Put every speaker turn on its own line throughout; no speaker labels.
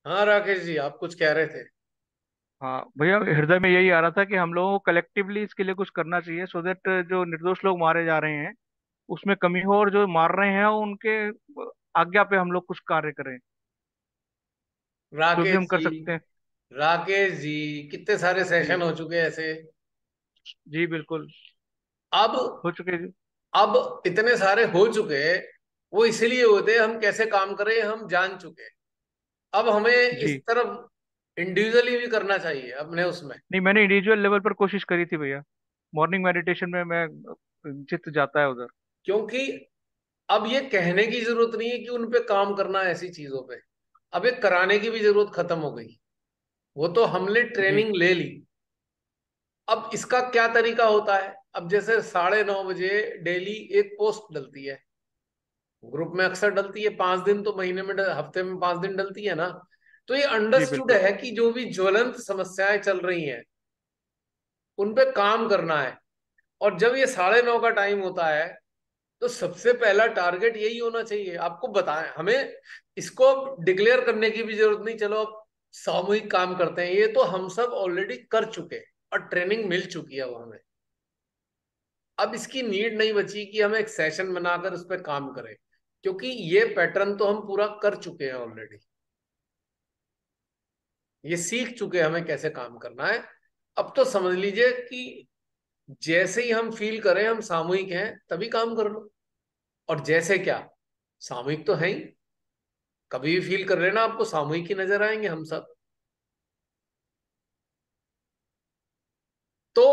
हाँ राकेश जी, आप कुछ कह रहे थे।
हाँ भैया, हृदय में यही आ रहा था कि हम लोगों को कलेक्टिवली इसके लिए कुछ करना चाहिए, सो दैट जो निर्दोष लोग मारे जा रहे हैं उसमें कमी हो, और जो मार रहे हैं उनके आज्ञा पे हम लोग कुछ कार्य करें। जो भी
राकेश
हम कर
जी,
सकते हैं।
राकेश जी, कितने सारे
जी।
सेशन हो चुके हैं ऐसे।
जी बिल्कुल।
अब
हो चुके जी।
अब इतने सारे हो चुके हैं। वो इसीलिए होते हैं, हम कैसे काम करें हम जान चुके हैं। अब हमें इस
जी।
तरफ इंडिविजुअली भी करना चाहिए अपने उसमें।
नहीं, मैंने इंडिविजुअल लेवल पर कोशिश करी थी भैया। मॉर्निंग मेडिटेशन में मैं चित्त जाता है उधर।
क्योंकि अब ये कहने की जरूरत नहीं है कि उन पे काम करना है ऐसी चीजों पे। अब ये कराने की भी जरूरत खत्म हो गई। वो तो हमने
जी।
ट्रेनिंग ले ली। अब इसका क्या तरीका होता है? अब जैसे 9:30 बजे डेली एक पोस्ट डलती है, ग्रुप में अक्सर डलती है। 5 दिन तो महीने में हफ्ते में 5 दिन डलती है ना। तो ये
जी
अंडरस्टूड
बिल्कुल।
है कि जो भी ज्वलंत समस्याएं चल रही हैं उन पे काम करना है। और जब ये 9:30 का टाइम होता है तो सबसे पहला टारगेट यही होना चाहिए। आपको बताएं, हमें इसको डिक्लेयर करने की भी जरूरत नहीं, चलो अब सामूहिक काम करते हैं। ये तो हम सब ऑलरेडी कर चुके हैं और ट्रेनिंग मिल चुकी है वो हमें। अब इसकी नीड नहीं बची कि हम एक सेशन बनाकर उस पर काम करें, क्योंकि ये पैटर्न तो हम पूरा कर चुके हैं ऑलरेडी। ये सीख चुके हैं हमें कैसे काम करना है। अब तो समझ लीजिए कि जैसे ही हम फील करें हम सामूहिक हैं तभी काम कर लो। और जैसे क्या, सामूहिक तो है ही। कभी भी फील कर लेना, आपको सामूहिक ही नजर आएंगे हम सब। तो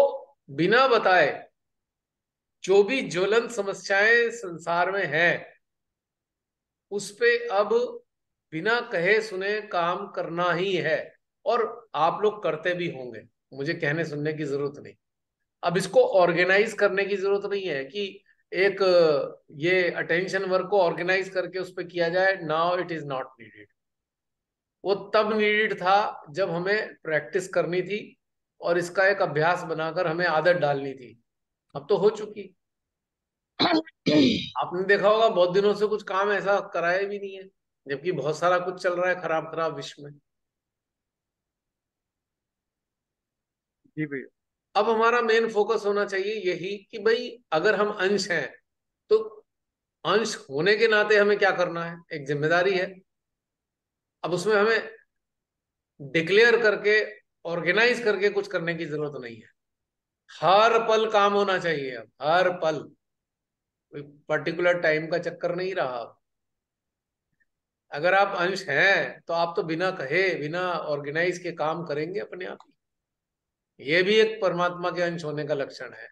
बिना बताए जो भी ज्वलंत समस्याएं संसार में हैं उस पे अब बिना कहे सुने काम करना ही है। और आप लोग करते भी होंगे, मुझे कहने सुनने की जरूरत नहीं। अब इसको ऑर्गेनाइज करने की जरूरत नहीं है कि एक ये अटेंशन वर्क को ऑर्गेनाइज करके उस पर किया जाए। Now it is not needed. वो तब नीडेड था जब हमें प्रैक्टिस करनी थी और इसका एक अभ्यास बनाकर हमें आदत डालनी थी। अब तो हो चुकी। आपने देखा होगा बहुत दिनों से कुछ काम ऐसा कराया भी नहीं है, जबकि बहुत सारा कुछ चल रहा है खराब खराब विश्व में।
जी भैया।
अब हमारा मेन फोकस होना चाहिए यही कि भाई अगर हम अंश हैं तो अंश होने के नाते हमें क्या करना है, एक जिम्मेदारी है। अब उसमें हमें डिक्लेयर करके ऑर्गेनाइज करके कुछ करने की जरूरत नहीं है। हर पल काम होना चाहिए। अब हर पल, कोई पर्टिकुलर टाइम का चक्कर नहीं रहा अब। अगर आप अंश हैं तो आप तो बिना कहे बिना ऑर्गेनाइज के काम करेंगे अपने आप ही। ये भी एक परमात्मा के अंश होने का लक्षण है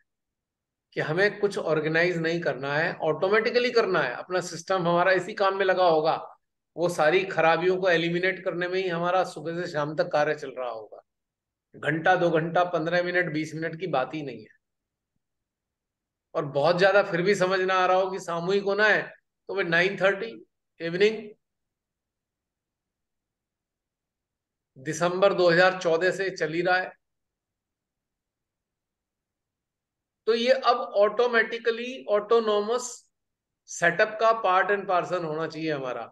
कि हमें कुछ ऑर्गेनाइज नहीं करना है, ऑटोमेटिकली करना है। अपना सिस्टम हमारा इसी काम में लगा होगा। वो सारी खराबियों को एलिमिनेट करने में ही हमारा सुबह से शाम तक कार्य चल रहा होगा। घंटा 2 घंटा 15 मिनट 20 मिनट की बात ही नहीं है। और बहुत ज्यादा फिर भी समझ ना आ रहा हो कि सामूहिक होना है तो भाई 9:30 इवनिंग, दिसंबर 2014 से चल ही रहा है। तो ये अब ऑटोमेटिकली ऑटोनोमस सेटअप का पार्ट एंड पार्सल होना चाहिए हमारा,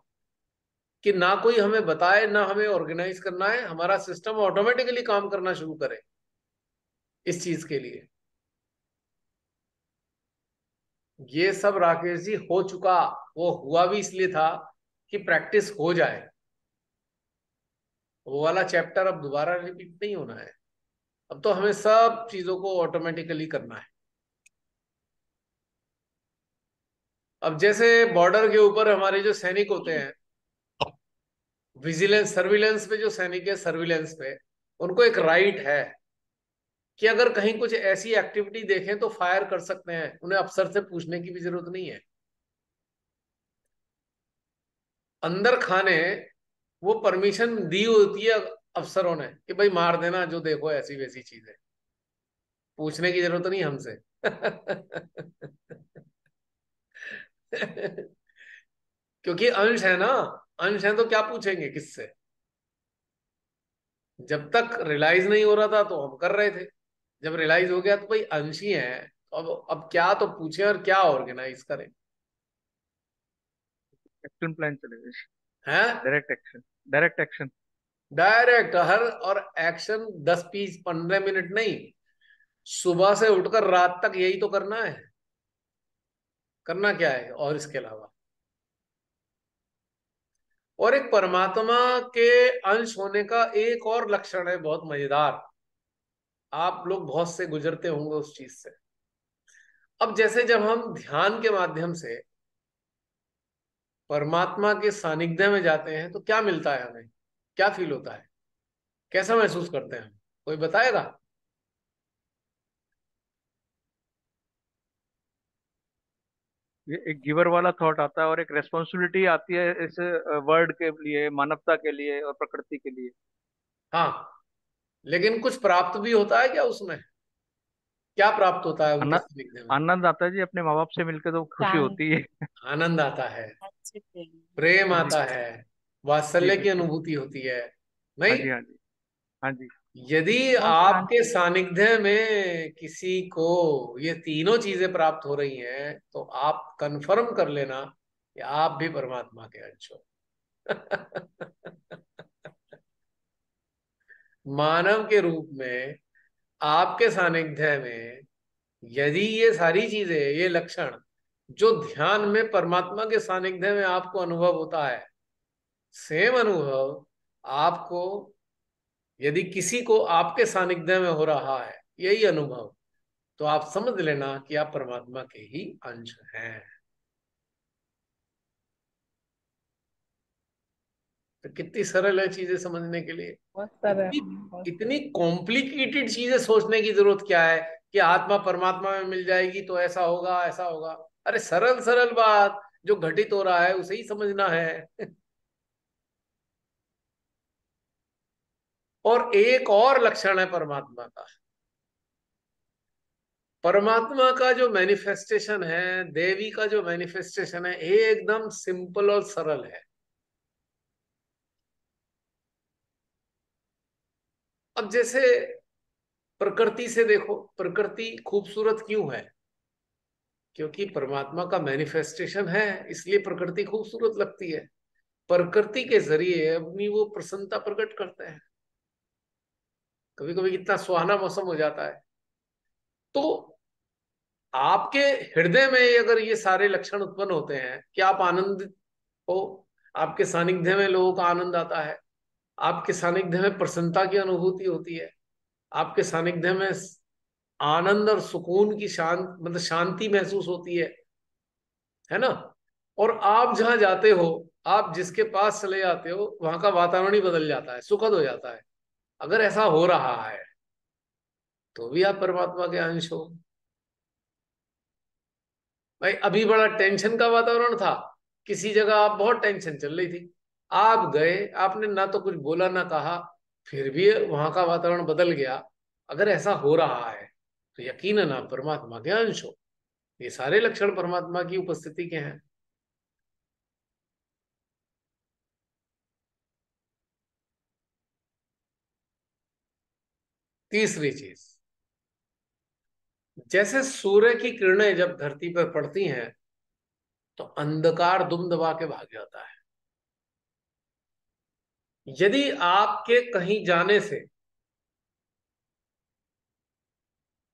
कि ना कोई हमें बताए ना हमें ऑर्गेनाइज करना है। हमारा सिस्टम ऑटोमेटिकली काम करना शुरू करे इस चीज के लिए। ये सब राकेश जी हो चुका। वो हुआ भी इसलिए था कि प्रैक्टिस हो जाए। वो वाला चैप्टर अब दोबारा रिपीट नहीं होना है। अब तो हमें सब चीजों को ऑटोमेटिकली करना है। अब जैसे बॉर्डर के ऊपर हमारे जो सैनिक होते हैं, विजिलेंस सर्विलेंस पे जो सैनिक है सर्विलेंस पे, उनको एक राइट है कि अगर कहीं कुछ ऐसी एक्टिविटी देखें तो फायर कर सकते हैं। उन्हें अफसर से पूछने की भी जरूरत नहीं है। अंदर खाने वो परमिशन दी होती है अफसरों ने कि भाई मार देना जो देखो ऐसी वैसी चीजें। पूछने की जरूरत नहीं हमसे। क्योंकि अंश है ना। अंश है तो क्या पूछेंगे किससे? जब तक रियलाइज नहीं हो रहा था तो हम कर रहे थे। जब रियलाइज हो गया तो भाई अंश ही है। तो अब क्या तो पूछें और क्या ऑर्गेनाइज करें।
एक्शन प्लान चलेगा।
हैं?
Direct action. Direct action.
Direct हर, और एक्शन 10 20 15 मिनट नहीं, सुबह से उठकर रात तक यही तो करना है। करना क्या है और इसके अलावा? और एक परमात्मा के अंश होने का एक और लक्षण है बहुत मजेदार, आप लोग बहुत से गुजरते होंगे उस चीज से। अब जैसे जब हम ध्यान के माध्यम से परमात्मा के सानिध्य में जाते हैं तो क्या मिलता है हमें, क्या फील होता है, कैसा महसूस करते हैं हम? कोई बताएगा?
ये एक गिवर वाला थॉट आता है और एक रेस्पॉन्सिबिलिटी आती है इस वर्ल्ड के लिए, मानवता के लिए और प्रकृति के लिए।
हाँ, लेकिन कुछ प्राप्त भी होता है क्या उसमें? क्या प्राप्त होता है उनके
आनंद,
सानिध्य में?
आनंद आता है जी, अपने माँ बाप से मिलकर तो खुशी
शांत।
होती है।
आनंद आता है,
अच्छे प्रेम।
प्रेम
हाँ जी।
आता है,
जी
वात्सल्य की
बिल्कुल।
अनुभूति होती है,
हाँ
नहीं?
जी, हाँ जी। हाँ जी।
यदि
बहुत
आपके
शांति।
सानिध्य में किसी को ये तीनों चीजें प्राप्त हो रही हैं तो आप कंफर्म कर लेना कि आप भी परमात्मा के अंश हो। मानव के रूप में आपके सानिध्य में यदि ये सारी चीजें, ये लक्षण जो ध्यान में परमात्मा के सानिध्य में आपको अनुभव होता है, सेम अनुभव आपको यदि किसी को आपके सानिध्य में हो रहा है, यही अनुभव, तो आप समझ लेना कि आप परमात्मा के ही अंश हैं। तो कितनी सरल है चीजें समझने के लिए।
बहुत सरल,
इतनी
बहुत
इतनी
सरल।
कॉम्प्लिकेटेड चीजें सोचने की जरूरत क्या है कि आत्मा परमात्मा में मिल जाएगी तो ऐसा होगा ऐसा होगा। अरे सरल सरल बात, जो घटित हो रहा है उसे ही समझना है। और एक और लक्षण है परमात्मा का, परमात्मा का जो मैनिफेस्टेशन है, देवी का जो मैनिफेस्टेशन है, एकदम सिंपल और सरल है। अब जैसे प्रकृति से देखो, प्रकृति खूबसूरत क्यों है? क्योंकि परमात्मा का मैनिफेस्टेशन है, इसलिए प्रकृति खूबसूरत लगती है। प्रकृति के जरिए अपनी वो प्रसन्नता प्रकट करते हैं। कभी कभी कितना सुहाना मौसम हो जाता है। तो आपके हृदय में अगर ये सारे लक्षण उत्पन्न होते हैं कि आप आनंदित हो, आपके सानिध्य में लोगों का आनंद आता है, आपके सानिध्य में प्रसन्नता की अनुभूति होती है, आपके सानिध्य में आनंद और सुकून की मतलब शांति महसूस होती है ना? और आप जहां जाते हो, आप जिसके पास चले जाते हो, वहां का वातावरण ही बदल जाता है, सुखद हो जाता है। अगर ऐसा हो रहा है तो भी आप परमात्मा के अंश हो। भाई अभी बड़ा टेंशन का वातावरण था, किसी जगह आप बहुत टेंशन चल रही थी, आप गए, आपने ना तो कुछ बोला ना कहा, फिर भी वहां का वातावरण बदल गया। अगर ऐसा हो रहा है तो यकीनन आप परमात्मा के अंश हो। ये सारे लक्षण परमात्मा की उपस्थिति के हैं। तीसरी चीज, जैसे सूर्य की किरणें जब धरती पर पड़ती हैं तो अंधकार दुम दबा के भाग जाता है। यदि आपके कहीं जाने से,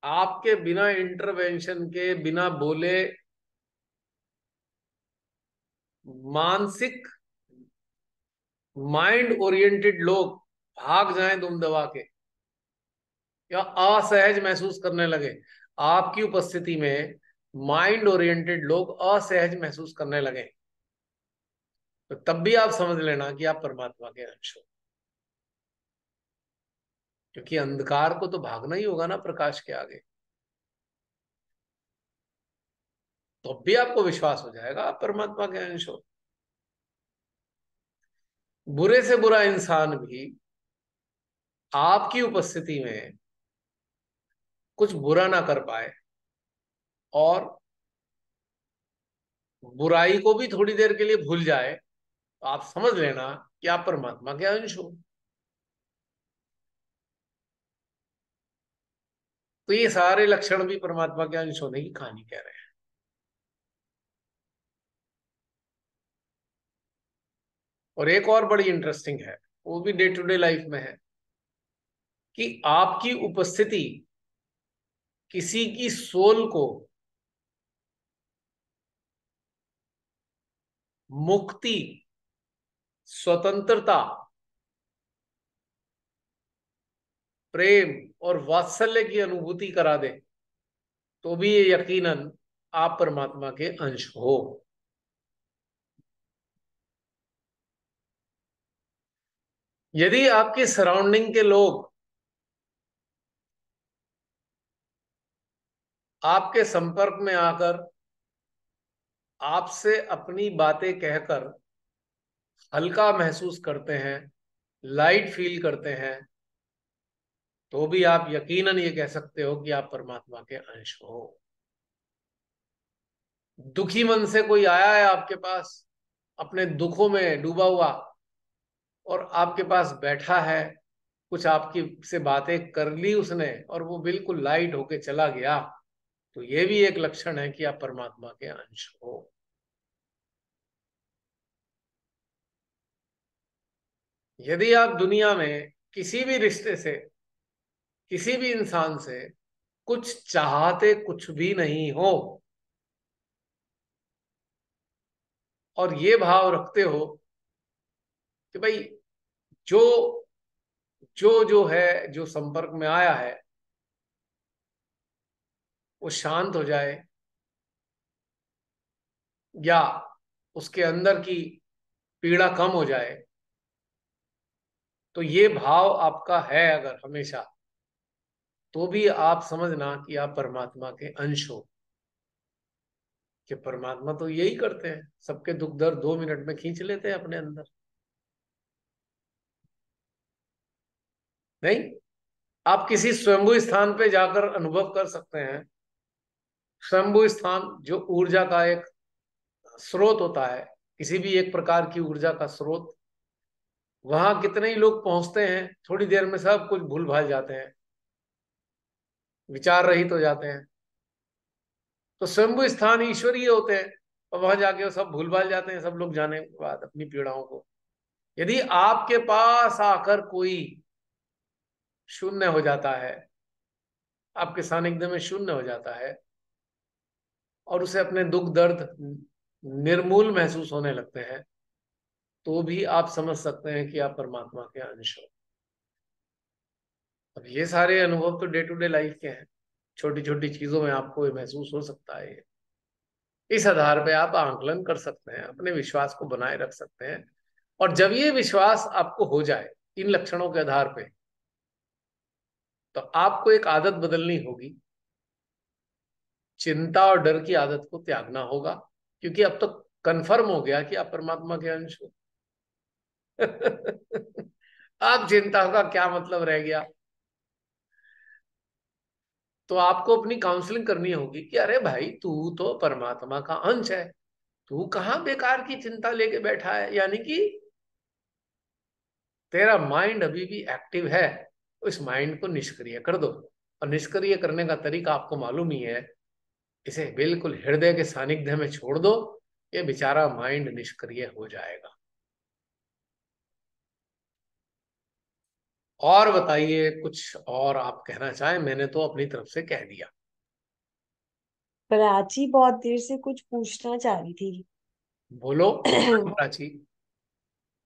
आपके बिना इंटरवेंशन के, बिना बोले, मानसिक माइंड ओरिएंटेड लोग भाग जाएं दुम दबा के, या असहज महसूस करने लगे, आपकी उपस्थिति में माइंड ओरिएंटेड लोग असहज महसूस करने लगे, तो तब भी आप समझ लेना कि आप परमात्मा के अंश हो। क्योंकि अंधकार को तो भागना ही होगा ना प्रकाश के आगे। तो भी आपको विश्वास हो जाएगा आप परमात्मा के अंश हो। बुरे से बुरा इंसान भी आपकी उपस्थिति में कुछ बुरा ना कर पाए और बुराई को भी थोड़ी देर के लिए भूल जाए, तो आप समझ लेना कि आप परमात्मा के अंश हो। तो ये सारे लक्षण भी परमात्मा के अंश होने की कहानी कह रहे हैं। और एक और बड़ी इंटरेस्टिंग है, वो भी डे टू डे लाइफ में है, कि आपकी उपस्थिति किसी की सोल को मुक्ति, स्वतंत्रता, प्रेम और वात्सल्य की अनुभूति करा दे, तो भी ये यकीनन आप परमात्मा के अंश हो। यदि आपके सराउंडिंग के लोग आपके संपर्क में आकर आपसे अपनी बातें कहकर हल्का महसूस करते हैं, लाइट फील करते हैं, तो भी आप यकीनन ये कह सकते हो कि आप परमात्मा के अंश हो। दुखी मन से कोई आया है आपके पास, अपने दुखों में डूबा हुआ, और आपके पास बैठा है, कुछ आपकी से बातें कर ली उसने और वो बिल्कुल लाइट होके चला गया, तो ये भी एक लक्षण है कि आप परमात्मा के अंश हो। यदि आप दुनिया में किसी भी रिश्ते से, किसी भी इंसान से कुछ चाहते कुछ भी नहीं हो, और ये भाव रखते हो कि भाई जो जो है, जो संपर्क में आया है, वो शांत हो जाए, या उसके अंदर की पीड़ा कम हो जाए, तो ये भाव आपका है अगर हमेशा, तो भी आप समझना कि आप परमात्मा के अंश हो। कि परमात्मा तो यही करते हैं, सबके दुख दर्द 2 मिनट में खींच लेते हैं अपने अंदर। नहीं, आप किसी स्वयंभू स्थान पे जाकर अनुभव कर सकते हैं। स्वयंभू स्थान जो ऊर्जा का एक स्रोत होता है, किसी भी एक प्रकार की ऊर्जा का स्रोत, वहां कितने ही लोग पहुंचते हैं, थोड़ी देर में सब कुछ भूल भाल जाते हैं, विचार रहित हो जाते हैं। तो स्वयंभू स्थान ईश्वरीय होते हैं, और वहां जाके वो सब भूल भाल जाते हैं, सब लोग जाने के बाद अपनी पीड़ाओं को। यदि आपके पास आकर कोई शून्य हो जाता है, आपके सानिध्य में शून्य हो जाता है, और उसे अपने दुख दर्द निर्मूल महसूस होने लगते हैं, तो भी आप समझ सकते हैं कि आप परमात्मा के अंश हो। अब ये सारे अनुभव तो डे टू डे लाइफ के हैं, छोटी छोटी चीजों में आपको ये महसूस हो सकता है। इस आधार पे आप आंकलन कर सकते हैं, अपने विश्वास को बनाए रख सकते हैं। और जब ये विश्वास आपको हो जाए इन लक्षणों के आधार पे, तो आपको एक आदत बदलनी होगी। चिंता और डर की आदत को त्यागना होगा, क्योंकि अब तो कंफर्म हो गया कि आप परमात्मा के अंश हो। अब चिंता का क्या मतलब रह गया? तो आपको अपनी काउंसलिंग करनी होगी कि अरे भाई, तू तो परमात्मा का अंश है, तू कहाँ बेकार की चिंता लेके बैठा है। यानी कि तेरा माइंड अभी भी एक्टिव है, उस माइंड को निष्क्रिय कर दो। और निष्क्रिय करने का तरीका आपको मालूम ही है, इसे बिल्कुल हृदय के सानिध्य में छोड़ दो, ये बेचारा माइंड निष्क्रिय हो जाएगा। और बताइए, कुछ और आप कहना चाहें? मैंने तो अपनी तरफ से कह दिया।
प्राची बहुत देर से कुछ पूछना चाह रही थी।
बोलो प्राची।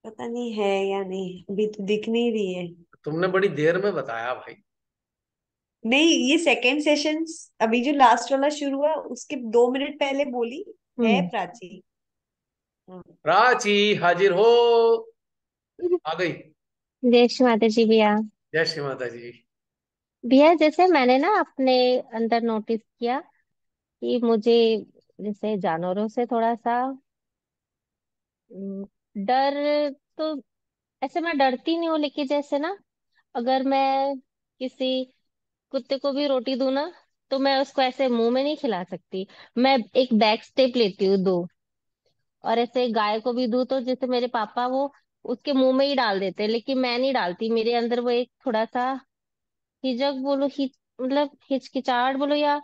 पता नहीं है या नहीं, अभी तो दिख नहीं रही है।
तुमने बड़ी देर में बताया भाई।
नहीं, ये सेकंड सेशन, अभी जो लास्ट वाला शुरू हुआ उसके 2 मिनट पहले बोली है
हम्म।
प्राची। हाँ।
प्राची हाजिर हो, आ गई।
जय श्री माता जी भैया।
जय श्री माता जी।
भैया जैसे मैंने ना अपने अंदर नोटिस किया कि मुझे जैसे जानवरों से थोड़ा सा डर, तो ऐसे मैं डरती नहीं हूँ, लेकिन जैसे ना अगर मैं किसी कुत्ते को भी रोटी दूं ना, तो मैं उसको ऐसे मुंह में नहीं खिला सकती। मैं एक बैक स्टेप लेती हूँ दो। और ऐसे गाय को भी दूं तो जैसे मेरे पापा वो उसके मुंह में ही डाल देते हैं, लेकिन मैं नहीं डालती। मेरे अंदर वो एक थोड़ा सा हिचक बोलो, मतलब हिचकिचाहट बोलो, या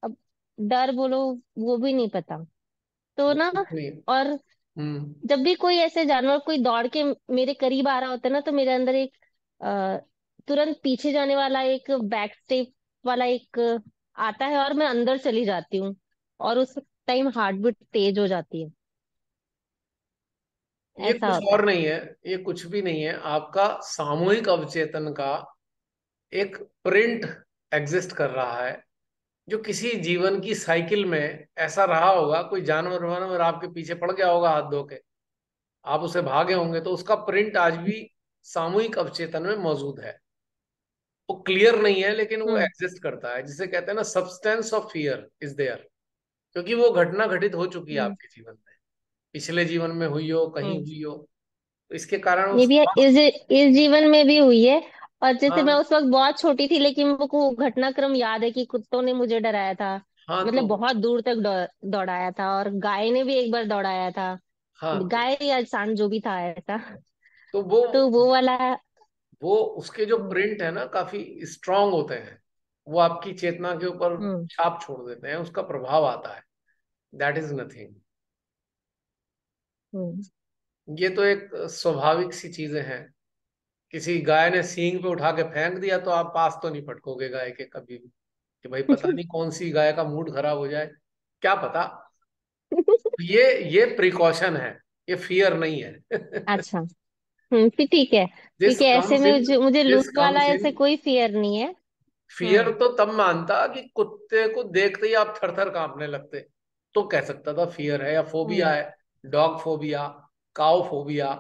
अब डर बोलो, वो भी नहीं पता तो
वो
ना।
कुछ नहीं,
और
हम्म।
जब भी कोई ऐसे जानवर कोई दौड़ के मेरे करीब आ रहा होता है ना, तो मेरे अंदर एक अ, तुरंत पीछे जाने वाला एक बैक स्टेप वाला एक आता है, और मैं अंदर चली जाती हूँ, और उस टाइम हार्ट बीट तेज हो जाती है।
ये
ऐसा
कुछ
होता
और
है।
नहीं है, ये कुछ भी नहीं है, आपका सामूहिक अवचेतन का एक प्रिंट एग्जिस्ट कर रहा है, जो किसी जीवन की साइकिल में ऐसा रहा होगा। कोई जानवर वानवर आपके पीछे पड़ गया होगा हाथ धो के, आप उसे भागे होंगे, तो उसका प्रिंट आज भी सामूहिक अवचेतन में मौजूद है। वो क्लियर नहीं है लेकिन वो
हम्म।
एग्जिस्ट करता है, जिसे कहते हैं ना substance of fear is there. क्योंकि वो घटना घटित हो चुकी है
हम्म।
आपके जीवन में, पिछले जीवन में हुई हो, कहीं
हम्म।
हुई हो, तो इसके कारण
ये
उस।
भी है, इस जीवन में भी हुई है। और जैसे मैं
हाँ।
उस वक्त बहुत छोटी थी, लेकिन मेरे को घटनाक्रम याद है कि कुत्तों ने मुझे डराया था।
हाँ तो।
मतलब बहुत दूर तक दौड़ाया था, और गाय ने भी एक बार दौड़ाया था।
हाँ तो।
गाय या इंसान जो भी था ऐसा।
तो वो
तो वो वाला।
वो उसके जो
हम्म।
प्रिंट है ना काफी स्ट्रांग होते हैं, वो आपकी चेतना के ऊपर
हम्म।
छाप छोड़ देते हैं, उसका प्रभाव आता है। That is nothing.
हम्म।
ये तो एक स्वाभाविक सी चीजें हैं। किसी गाय ने सींग पे उठा के फेंक दिया तो आप पास तो नहीं पटकोगे गाय के कभी भी, कि भाई पता नहीं कौन सी गाय का मूड खराब हो जाए, क्या पता। ये प्रिकॉशन है, ये फियर नहीं है।
अच्छा। फिर ठीक है,
दिस
क्योंकि ऐसे
कम्स
में
इन
मुझे
दिस
लूज वाला
कम्स इन
ऐसे कोई फियर नहीं है।
फियर
हम्म।
तो तब मानता कि कुत्ते को देखते ही आप थर थर कांपने लगते, तो कह सकता था फियर है या फोबिया
हम्म।
है। Dog phobia, cow phobia.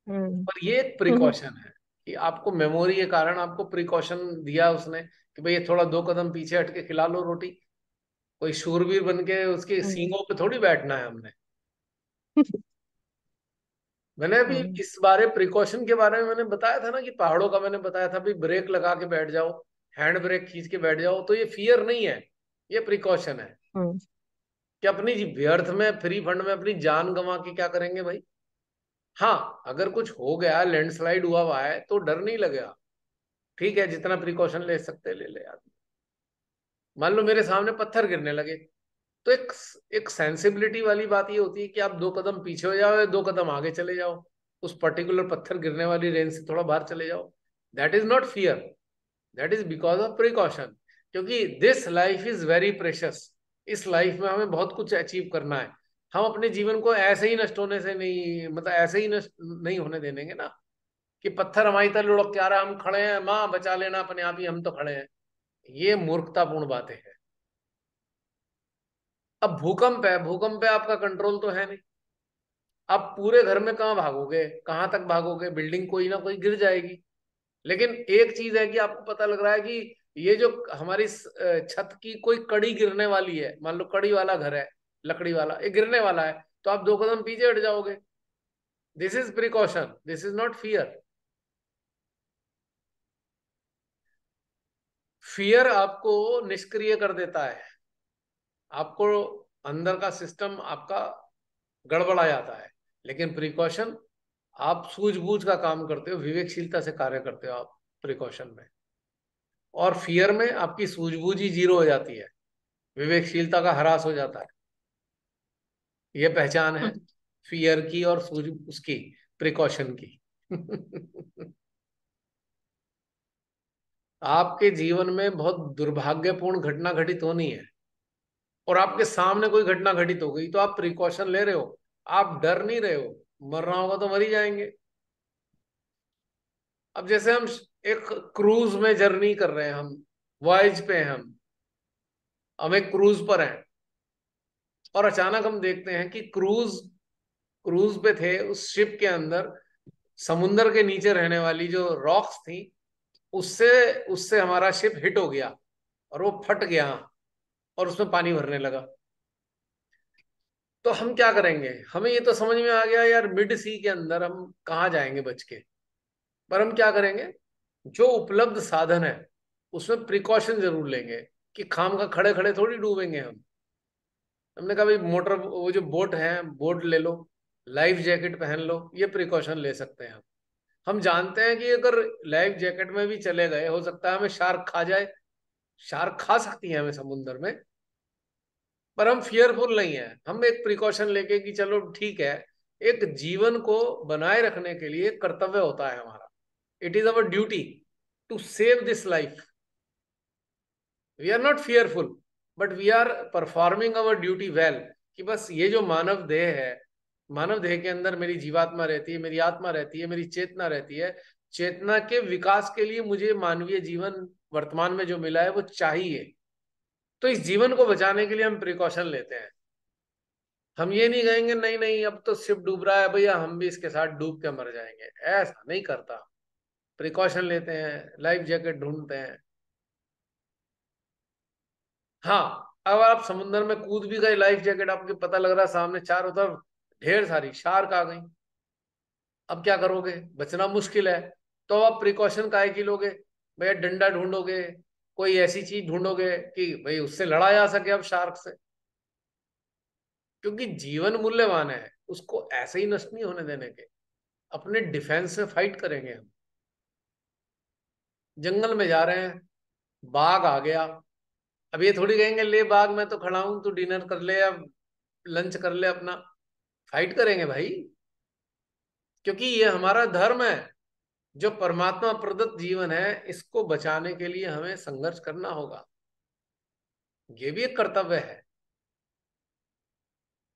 Hmm.
पर ये एक
हम्म।
प्रिकॉशन है, कि आपको मेमोरी के कारण आपको प्रिकॉशन दिया उसने, कि भाई ये थोड़ा दो कदम पीछे हट के खिला लो रोटी। कोई शूरवीर बन के उसके
हम्म।
सींगों पे थोड़ी बैठना है हमने। मैंने अभी
हम्म।
इस बारे प्रिकॉशन के बारे में मैंने बताया था ना, कि पहाड़ों का मैंने बताया था, भाई ब्रेक लगा के बैठ जाओ, हैंड ब्रेक खींच के बैठ जाओ, तो ये फियर नहीं है, ये प्रिकॉशन है।
हम्म।
कि अपनी व्यर्थ में फ्री फंड में अपनी जान गंवा के क्या करेंगे भाई। हाँ, अगर कुछ हो गया, लैंडस्लाइड हुआ हुआ है, तो डर नहीं लगेगा। ठीक है, जितना प्रिकॉशन ले सकते ले ले आदमी। मान लो मेरे सामने पत्थर गिरने लगे, तो एक सेंसिबिलिटी वाली बात ये होती है कि आप दो कदम पीछे हो जाओ या दो कदम आगे चले जाओ, उस पर्टिकुलर पत्थर गिरने वाली रेंज से थोड़ा बाहर चले जाओ। That is not fear, that is because of precaution. क्योंकि this life is very precious. इस लाइफ में हमें बहुत कुछ अचीव करना है। हम अपने जीवन को ऐसे ही नष्ट होने से नहीं, मतलब ऐसे ही नष्ट नहीं होने देंगे ना, कि पत्थर हमारी तरह लुढ़क के आ रहा है, हम खड़े हैं, माँ बचा लेना अपने आप ही, हम तो खड़े हैं। ये मूर्खतापूर्ण बातें हैं। अब भूकंप है, भूकंप पे आपका कंट्रोल तो है नहीं। आप पूरे घर में कहाँ भागोगे, कहाँ तक भागोगे, बिल्डिंग कोई ना कोई गिर जाएगी। लेकिन एक चीज है कि आपको पता लग रहा है कि ये जो हमारी छत की कोई कड़ी गिरने वाली है, मान लो कड़ी वाला घर है, लकड़ी वाला, ये गिरने वाला है, तो आप दो कदम पीछे हट जाओगे। This is precaution, this is not fear. Fear आपको निष्क्रिय कर देता है, आपको अंदर का सिस्टम आपका गड़बड़ा जाता है। लेकिन प्रिकॉशन, आप सूझबूझ का काम करते हो, विवेकशीलता से कार्य करते हो आप प्रिकॉशन में। और फियर में आपकी सूझबूझ ही जीरो हो जाती है, विवेकशीलता का ह्रास हो जाता है। ये पहचान है फियर की और सूझ उसकी, प्रिकॉशन की। आपके जीवन में बहुत दुर्भाग्यपूर्ण घटना घटित होनी है, और आपके सामने कोई घटना घटित हो गई, तो आप प्रिकॉशन ले रहे हो, आप डर नहीं रहे हो। मरना होगा तो मर ही जाएंगे। अब जैसे हम एक क्रूज में जर्नी कर रहे हैं, हम वॉयज पे हैं, हम एक क्रूज पर हैं, और अचानक हम देखते हैं कि क्रूज क्रूज पे थे, उस शिप के अंदर समुन्दर के नीचे रहने वाली जो रॉक्स थी, उससे उससे हमारा शिप हिट हो गया, और वो फट गया, और उसमें पानी भरने लगा। तो हम क्या करेंगे, हमें ये तो समझ में आ गया यार, मिड सी के अंदर हम कहाँ जाएंगे बच के। पर हम क्या करेंगे, जो उपलब्ध साधन है उसमें प्रिकॉशन जरूर लेंगे, कि खाम का खड़े खड़े थोड़ी डूबेंगे हम। हमने कहा भाई मोटर, वो जो बोट है, बोट ले लो, लाइफ जैकेट पहन लो, ये प्रिकॉशन ले सकते हैं हम जानते हैं कि अगर लाइफ जैकेट में भी चले गए, हो सकता है हमें शार्क खा जाए, शार्क खा सकती है हमें समुद्र में। पर हम फियरफुल नहीं है, हम एक प्रिकॉशन लेके कि चलो ठीक है, एक जीवन को बनाए रखने के लिए कर्तव्य होता है हमारा। It is our duty to save this life. We are not fearful, but we are performing our duty well. कि बस ये जो मानव देह है, मानव देह के अंदर मेरी जीवात्मा रहती है, मेरी आत्मा रहती है, मेरी चेतना रहती है। चेतना के विकास के लिए मुझे मानवीय जीवन वर्तमान में जो मिला है वो चाहिए। तो इस जीवन को बचाने के लिए हम प्रिकॉशन लेते हैं। हम ये नहीं कहेंगे नहीं नहीं अब तो शिप डूब रहा है भैया, हम भी इसके साथ डूब के मर जाएंगे, ऐसा नहीं करता। प्रिकॉशन लेते हैं, लाइफ जैकेट ढूंढते हैं। हाँ, अब आप समुद्र में कूद भी गए, लाइफ जैकेट आपके पता लग रहा है सामने चारों तरफ ढेर सारी शार्क आ गई, अब क्या करोगे? बचना मुश्किल है। तो आप प्रिकॉशन काहे की लोगे? भैया डंडा ढूंढोगे, कोई ऐसी चीज ढूंढोगे कि भाई उससे लड़ा जा सके अब शार्क से। क्योंकि जीवन मूल्यवान है, उसको ऐसे ही नष्ट नहीं होने देने के। अपने डिफेंस में फाइट करेंगे हम। जंगल में जा रहे हैं, बाघ आ गया, अब ये थोड़ी कहेंगे ले बाघ मैं तो खड़ा हूं, तू डिनर कर ले या लंच कर ले अपना। फाइट करेंगे भाई, क्योंकि ये हमारा धर्म है। जो परमात्मा प्रदत्त जीवन है, इसको बचाने के लिए हमें संघर्ष करना होगा। ये भी एक कर्तव्य है।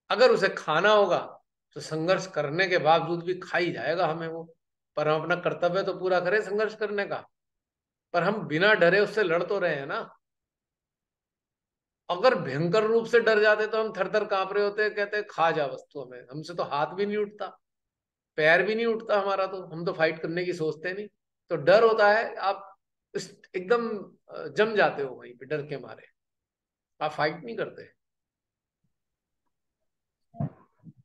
अगर उसे खाना होगा तो संघर्ष करने के बावजूद भी खा ही जाएगा हमें वो। पर हम अपना कर्तव्य तो पूरा करें संघर्ष करने का। पर हम बिना डरे उससे लड़ तो रहे हैं ना। अगर भयंकर रूप से डर जाते तो हम थर थर कांप रहे होते, कहते खा जा वस्तु, हमें हमसे तो हाथ भी नहीं उठता, पैर भी नहीं उठता हमारा, तो हम तो फाइट करने की सोचते नहीं। तो डर होता है, आप एकदम जम जाते हो वहीं पे डर के मारे, आप फाइट नहीं करते।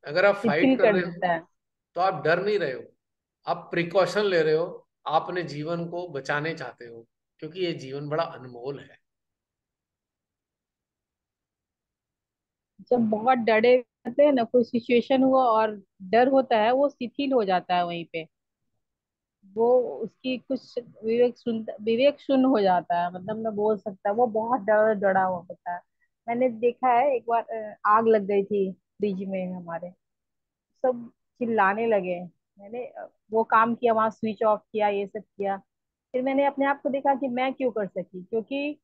अगर आप फाइट
शिथिल
कर
कर
रहे हो
देता है।
तो आप डर नहीं रहे हो, आप प्रिकॉशन ले रहे हो। आप अपने जीवन को बचाने चाहते हो, क्योंकि ये जीवन बड़ा अनमोल है।
जब बहुत डरे रहते हैं ना, कोई सिचुएशन हुआ और डर होता है, वो शिथिल हो जाता है वहीं पे। वो उसकी कुछ विवेक शून्य हो जाता है, मतलब मैं बोल सकता, वो बहुत डरा हुआ होता है। मैंने देखा है एक बार, आग लग गई थी फ्रिज में हमारे। सब चिल्लाने लगे। मैंने वो काम किया, वहां स्विच ऑफ किया, ये सब किया। फिर मैंने अपने आप को देखा कि मैं क्यों कर सकी, क्योंकि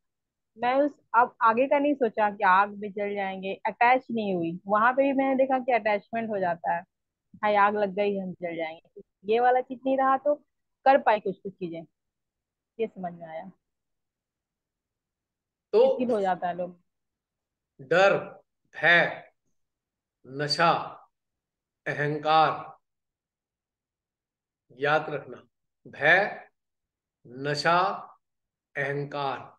मैं उस अब आगे का नहीं सोचा कि आग में जल जाएंगे, अटैच नहीं हुई। वहां पे भी मैंने देखा कि अटैचमेंट हो जाता है। हाय आग लग गई, हम जल जाएंगे, ये वाला चीज नहीं रहा, तो कर पाई कुछ कुछ चीजें। ये समझ में आया।
तो
शिथिल हो जाता है लोग।
डर, भय, नशा, अहंकार, याद रखना। भय, नशा, अहंकार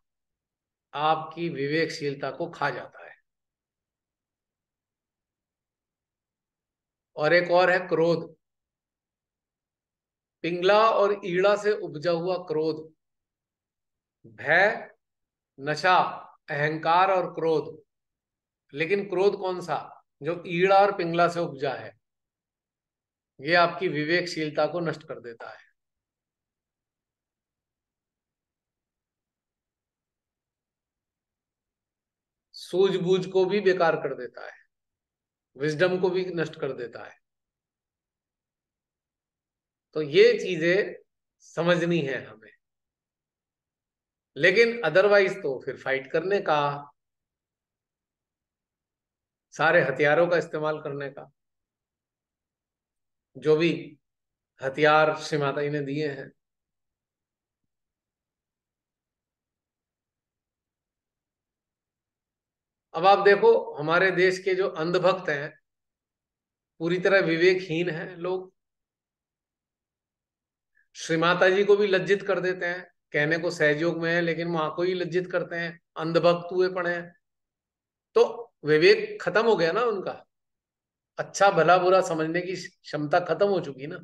आपकी विवेकशीलता को खा जाता है। और एक और है क्रोध। पिंगला और ईड़ा से उपजा हुआ क्रोध। भय, नशा, अहंकार और क्रोध। लेकिन क्रोध कौन सा? जो ईड़ा और पिंगला से उपजा है। ये आपकी विवेकशीलता को नष्ट कर देता है। सूझबूझ को भी बेकार कर देता है, विजडम को भी नष्ट कर देता है। तो ये चीजें समझनी है हमें। लेकिन अदरवाइज तो फिर फाइट करने का, सारे हथियारों का इस्तेमाल करने का, जो भी हथियार श्री माता जी ने दिए हैं। अब आप देखो, हमारे देश के जो अंधभक्त हैं, पूरी तरह विवेकहीन हैं लोग। श्री माता जी को भी लज्जित कर देते हैं, कहने को सहयोग में है लेकिन वहां को ही लज्जित करते हैं, अंधभक्त हुए पड़े हैं। तो विवेक खत्म हो गया ना उनका, अच्छा भला बुरा समझने की क्षमता खत्म हो चुकी ना।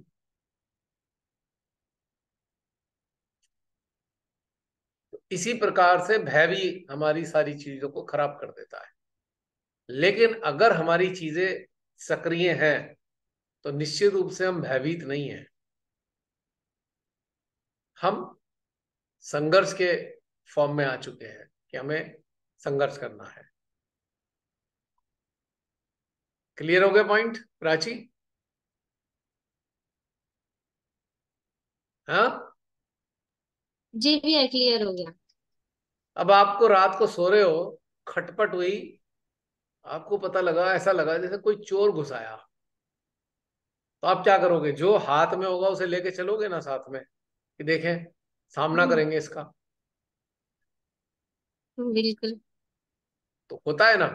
तो इसी प्रकार से भय भी हमारी सारी चीजों को खराब कर देता है। लेकिन अगर हमारी चीजें सक्रिय हैं तो निश्चित रूप से हम भयभीत नहीं हैं। हम संघर्ष के फॉर्म में आ चुके हैं कि हमें संघर्ष करना है। क्लियर हो गया पॉइंट प्राची? हाँ।
जी भैया क्लियर हो गया।
अब आपको रात को सो रहे हो, खटपट हुई, आपको पता लगा, ऐसा लगा जैसे कोई चोर घुस आया, तो आप क्या करोगे? जो हाथ में होगा उसे लेके चलोगे ना साथ में, कि देखें, सामना
हम्म,
करेंगे इसका।
बिल्कुल।
तो होता है ना।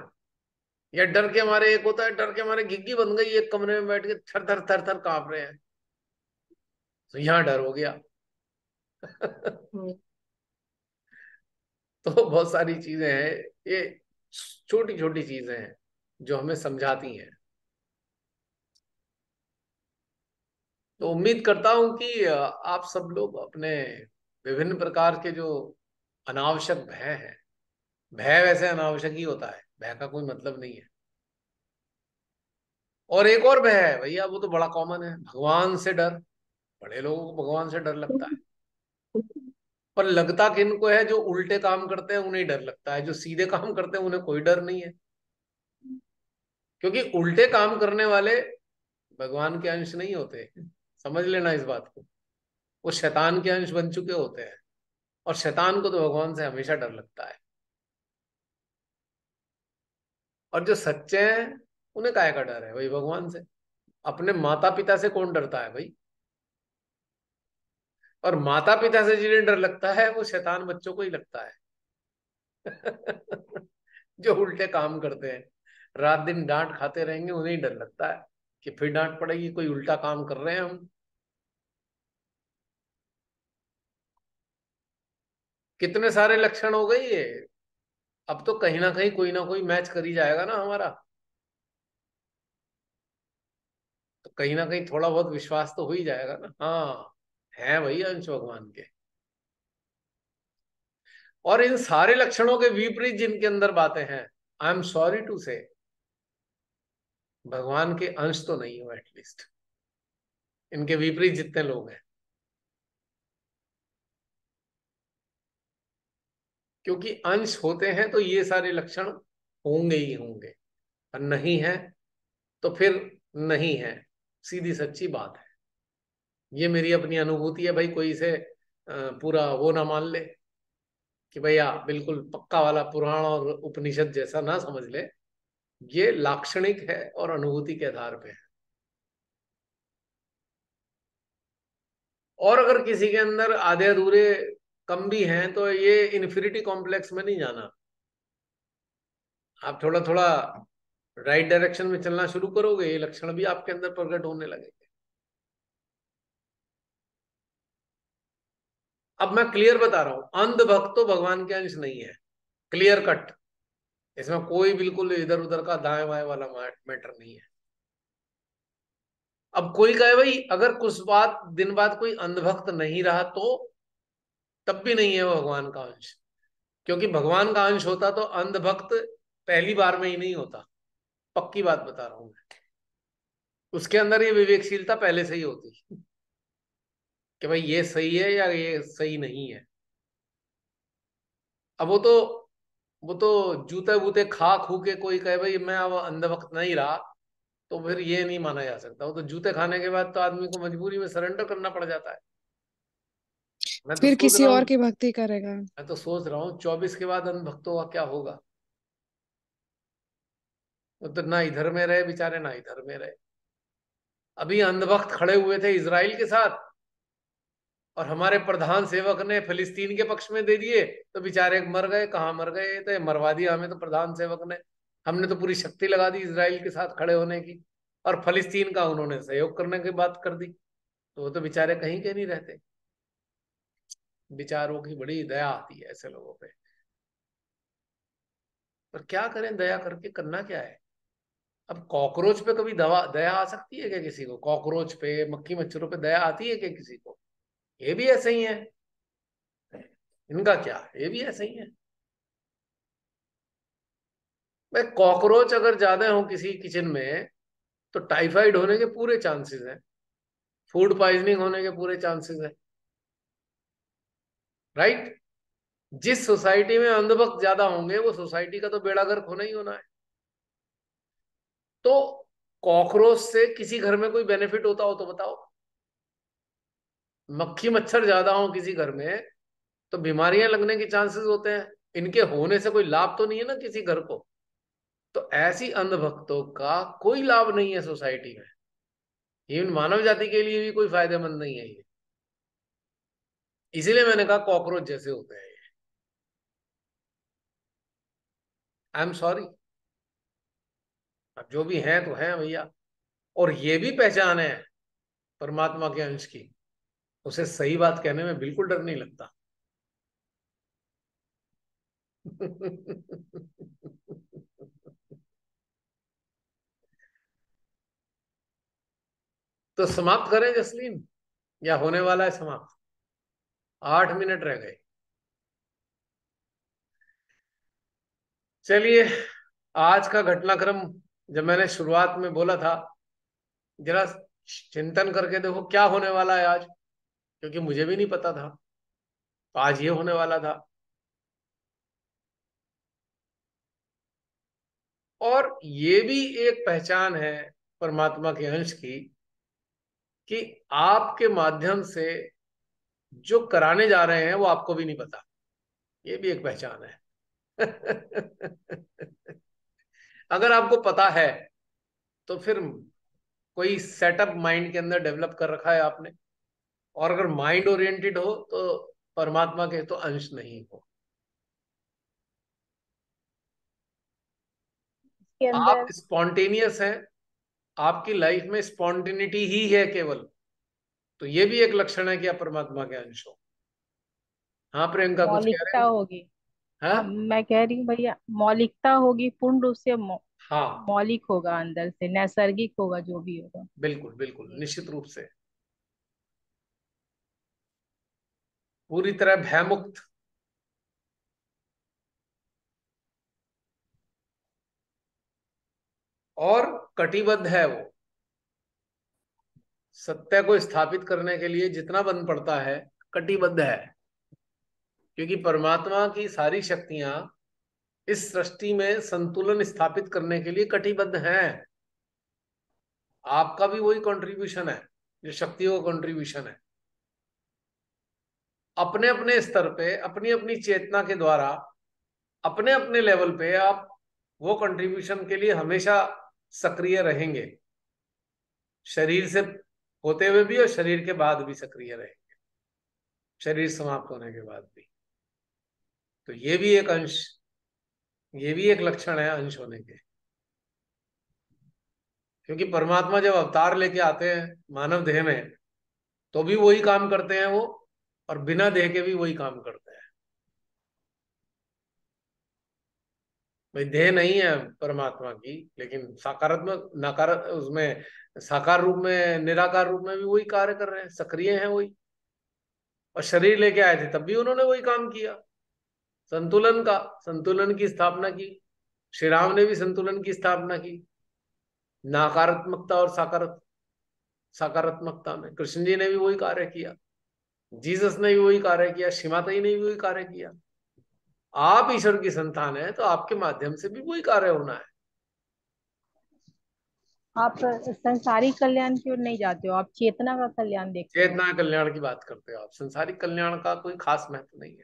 या डर के मारे, एक होता है डर के मारे घिग्गी बन गई, एक कमरे में बैठ के थर थर थर थर कांप रहे हैं, तो यहां डर हो गया।
हम्म,
तो बहुत सारी चीजें हैं, ये छोटी छोटी चीजें हैं जो हमें समझाती हैं। तो उम्मीद करता हूं कि आप सब लोग अपने विभिन्न प्रकार के जो अनावश्यक भय हैं, भय वैसे अनावश्यक ही होता है, भय का कोई मतलब नहीं है। और एक और भय है भैया, वो तो बड़ा कॉमन है, भगवान से डर। बड़े लोगों को भगवान से डर लगता है, पर लगता किन को है? जो उल्टे काम करते हैं उन्हें डर लगता है, जो सीधे काम करते हैं उन्हें कोई डर नहीं है। क्योंकि उल्टे काम करने वाले भगवान के अंश नहीं होते, समझ लेना इस बात को। वो शैतान के अंश बन चुके होते हैं, और शैतान को तो भगवान से हमेशा डर लगता है। और जो सच्चे हैं उन्हें काय का डर है भाई? भगवान से। अपने माता पिता से कौन डरता है भाई? और माता पिता से जिन्हें डर लगता है वो शैतान बच्चों को ही लगता है। जो उल्टे काम करते हैं, रात दिन डांट खाते रहेंगे, उन्हें ही डर लगता है कि फिर डांट पड़ेगी, कोई उल्टा काम कर रहे हैं हम। कितने सारे लक्षण हो गए ये। अब तो कहीं ना कोई मैच कर ही जाएगा ना हमारा। तो कहीं थोड़ा बहुत विश्वास तो हो ही जाएगा ना, हाँ है वही अंश भगवान के। और इन सारे लक्षणों के विपरीत जिनके अंदर बातें हैं, आई एम सॉरी टू से, भगवान के अंश तो नहीं हो एटलीस्ट, इनके विपरीत जितने लोग हैं। क्योंकि अंश होते हैं तो ये सारे लक्षण होंगे ही होंगे, और नहीं है तो फिर नहीं है, सीधी सच्ची बात है। ये मेरी अपनी अनुभूति है भाई, कोई इसे पूरा वो ना मान ले कि भैया बिल्कुल पक्का वाला पुराण और उपनिषद जैसा ना समझ ले। ये लाक्षणिक है और अनुभूति के आधार पे है। और अगर किसी के अंदर आधे अधूरे कम भी हैं तो ये इन्फिनिटी कॉम्प्लेक्स में नहीं जाना। आप थोड़ा थोड़ा राइट डायरेक्शन में चलना शुरू करोगे, ये लक्षण भी आपके अंदर प्रकट होने लगेंगे। अब मैं क्लियर बता रहा हूं, अंधभक्त तो भगवान के अंश नहीं है, क्लियर कट। इसमें कोई बिल्कुल इधर उधर का दाएं बाएं वाला मैटर नहीं है। अब कोई कहे भाई अगर कुछ बात दिन बाद कोई अंधभक्त नहीं रहा तो, तब भी नहीं है वो भगवान का अंश। क्योंकि भगवान का अंश होता तो अंधभक्त पहली बार में ही नहीं होता, पक्की बात बता रहा हूं मैं। उसके अंदर ये विवेकशीलता पहले से ही होती कि भाई ये सही है या ये सही नहीं है। अब वो तो जूते बूते खा खू के कोई कहे भाई मैं अब अंधभक्त नहीं रहा, तो फिर ये नहीं माना जा सकता। वो तो जूते खाने के बाद तो आदमी को मजबूरी में सरेंडर करना पड़ जाता है। मैं तो
फिर
सोच
किसी
रहा
और
हूँ
की भक्ति करेगा।
मैं तो सोच रहा हूँ 24 के बाद अंधभक्तों का क्या होगा। वो तो ना इधर में रहे बेचारे, ना इधर में रहे। अभी अंधभक्त खड़े हुए थे इजराइल के साथ, और हमारे प्रधान सेवक ने फिलिस्तीन के पक्ष में दे दिए, तो बेचारे मर गए। कहाँ मर गए थे, मरवा दिया हमें तो प्रधान सेवक ने। हमने तो पूरी शक्ति लगा दी इजराइल के साथ खड़े होने की, और फिलिस्तीन का उन्होंने सहयोग करने की बात कर दी। तो वो तो बेचारे कहीं के नहीं रहते। बेचारों की बड़ी दया आती है ऐसे लोगों पे। पर क्या करें, दया करके करना क्या है? अब कॉकरोच पे कभी दवा दया आ सकती है क्या किसी को? कॉकरोच पे, मक्खी मच्छरों पे दया आती है क्या किसी को? ये भी ऐसे ही है। इनका क्या, ये भी ऐसे ही है। भाई कॉकरोच अगर ज्यादा हो किसी किचन में तो टाइफाइड होने के पूरे चांसेस हैं, फूड पॉइजनिंग होने के पूरे चांसेस हैं, राइट? जिस सोसाइटी में अंधभक्त ज्यादा होंगे वो सोसाइटी का तो बेड़ा गर्क होना ही होना है। तो कॉकरोच से किसी घर में कोई बेनिफिट होता हो तो बताओ। मक्खी मच्छर ज्यादा हो किसी घर में तो बीमारियां लगने के चांसेस होते हैं। इनके होने से कोई लाभ तो नहीं है ना किसी घर को। तो ऐसी अंधभक्तों का कोई लाभ नहीं है सोसाइटी में। इवन मानव जाति के लिए भी कोई फायदेमंद नहीं है ये। इसीलिए मैंने कहा कॉकरोच जैसे होते हैं ये। आई एम सॉरी, अब जो भी हैं तो हैं भैया। और ये भी पहचान है परमात्मा के अंश की, उसे सही बात कहने में बिल्कुल डर नहीं लगता। तो समाप्त करें जसलीन, या होने वाला है समाप्त? 8 मिनट रह गए। चलिए, आज का घटनाक्रम, जब मैंने शुरुआत में बोला था जरा चिंतन करके देखो क्या होने वाला है आज, क्योंकि मुझे भी नहीं पता था, तो आज ये होने वाला था। और ये भी एक पहचान है परमात्मा के अंश की कि आपके माध्यम से जो कराने जा रहे हैं वो आपको भी नहीं पता। ये भी एक पहचान है। अगर आपको पता है तो फिर कोई सेटअप माइंड के अंदर डेवलप कर रखा है आपने। और अगर माइंड ओरिएंटेड हो तो परमात्मा के तो अंश नहीं हो।
के
आप
अंदर
स्पॉन्टेनियस हैं, आपकी लाइफ में स्पॉन्टेनिटी ही है केवल। तो ये भी एक लक्षण है कि आप परमात्मा के अंश हो। हाँ प्रियंका, कुछ कह रहे
मौलिकता
हो?
होगी। हाँ,
हाँ
मैं कह रही हूँ भैया, मौलिकता होगी, पूर्ण रूप से
हाँ,
मौलिक होगा, अंदर से नैसर्गिक होगा जो भी होगा।
बिल्कुल बिल्कुल,
ये
निश्चित रूप से पूरी तरह भयमुक्त। और कटिबद्ध है वो, सत्य को स्थापित करने के लिए जितना बन पड़ता है कटिबद्ध है। क्योंकि परमात्मा की सारी शक्तियां इस सृष्टि में संतुलन स्थापित करने के लिए कटिबद्ध हैं। आपका भी वही कंट्रीब्यूशन है जो शक्तियों का कंट्रीब्यूशन है। अपने अपने स्तर पे, अपनी अपनी चेतना के द्वारा, अपने अपने लेवल पे आप वो कंट्रीब्यूशन के लिए हमेशा सक्रिय रहेंगे। शरीर से होते हुए भी और शरीर के बाद भी सक्रिय रहेंगे, शरीर समाप्त होने के बाद भी। तो ये भी एक अंश, ये भी एक लक्षण है अंश होने के। क्योंकि परमात्मा जब अवतार लेके आते हैं मानव देह में तो भी वही काम करते हैं वो, और बिना देह के भी वही काम करते हैं। भाई देह नहीं है परमात्मा की, लेकिन साकारात्मक नकार उसमें साकार रूप में, निराकार रूप में भी वही कार्य कर रहे हैं, सक्रिय हैं वही। और शरीर लेके आए थे तब भी उन्होंने वही काम किया, संतुलन का, संतुलन की स्थापना की। श्री राम ने भी संतुलन की स्थापना की, नकारात्मकता और सकारात्मकता में। कृष्ण जी ने भी वही कार्य किया, जीसस ने भी वही कार्य किया, श्रीमाता ने भी वही कार्य किया। आप ईश्वर की संतान है तो आपके माध्यम से भी वही कार्य होना है।
आप संसारिक कल्याण की ओर नहीं जाते हो, आप चेतना का कल्याण देखते हो।
चेतना कल्याण की बात करते हो आप, संसारिक कल्याण का कोई खास महत्व नहीं है।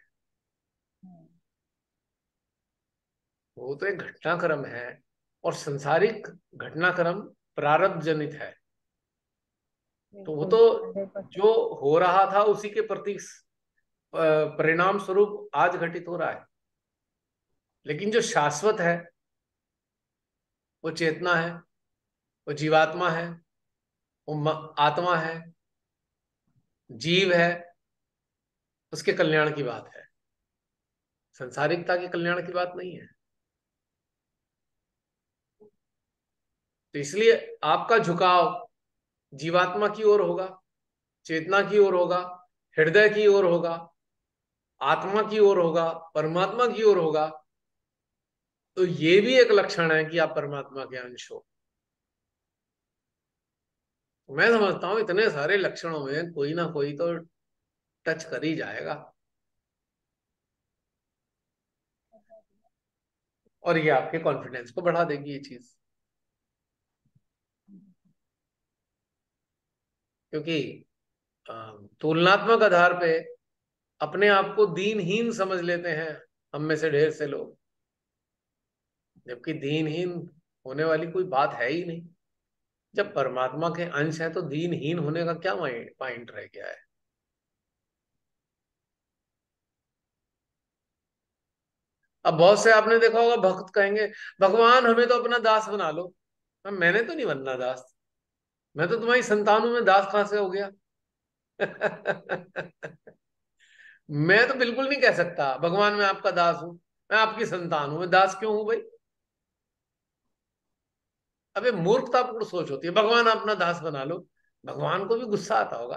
वो तो एक घटनाक्रम है, और संसारिक घटनाक्रम प्रारब्ध जनित है। तो वो
बिल्कुल
तो
100%।
जो हो रहा था उसी के प्रति परिणाम स्वरूप आज घटित हो रहा है। लेकिन जो शाश्वत है वो चेतना है, वो जीवात्मा है, वो आत्मा है, जीव है, उसके कल्याण की बात है, संसारिकता के कल्याण की बात नहीं है। तो इसलिए आपका झुकाव जीवात्मा की ओर होगा, चेतना की ओर होगा, हृदय की ओर होगा, आत्मा की ओर होगा, परमात्मा की ओर होगा। तो ये भी एक लक्षण है कि आप परमात्मा के अंश हो। मैं समझता हूं इतने सारे लक्षणों में कोई ना कोई तो टच कर ही जाएगा। और ये आपके कॉन्फिडेंस को बढ़ा देगी ये चीज। क्योंकि तुलनात्मक आधार पे अपने आप को दीनहीन समझ लेते हैं हम में से ढेर से लोग, जबकि दीनहीन होने वाली कोई बात है ही नहीं। जब परमात्मा के अंश है तो दीनहीन होने का क्या पॉइंट रह गया है? अब बहुत से आपने देखा होगा भक्त कहेंगे भगवान हमें तो अपना दास बना लो। मैंने तो नहीं बनना दास, मैं तो तुम्हारी संतान हूं, मैं दास कहां से हो गया? मैं तो बिल्कुल नहीं कह सकता भगवान मैं आपका दास हूं, मैं आपकी संतान हूं। मैं दास क्यों हूं भाई? अबे मूर्खतापूर्ण सोच होती है, भगवान अपना दास बना लो। भगवान को भी गुस्सा आता होगा,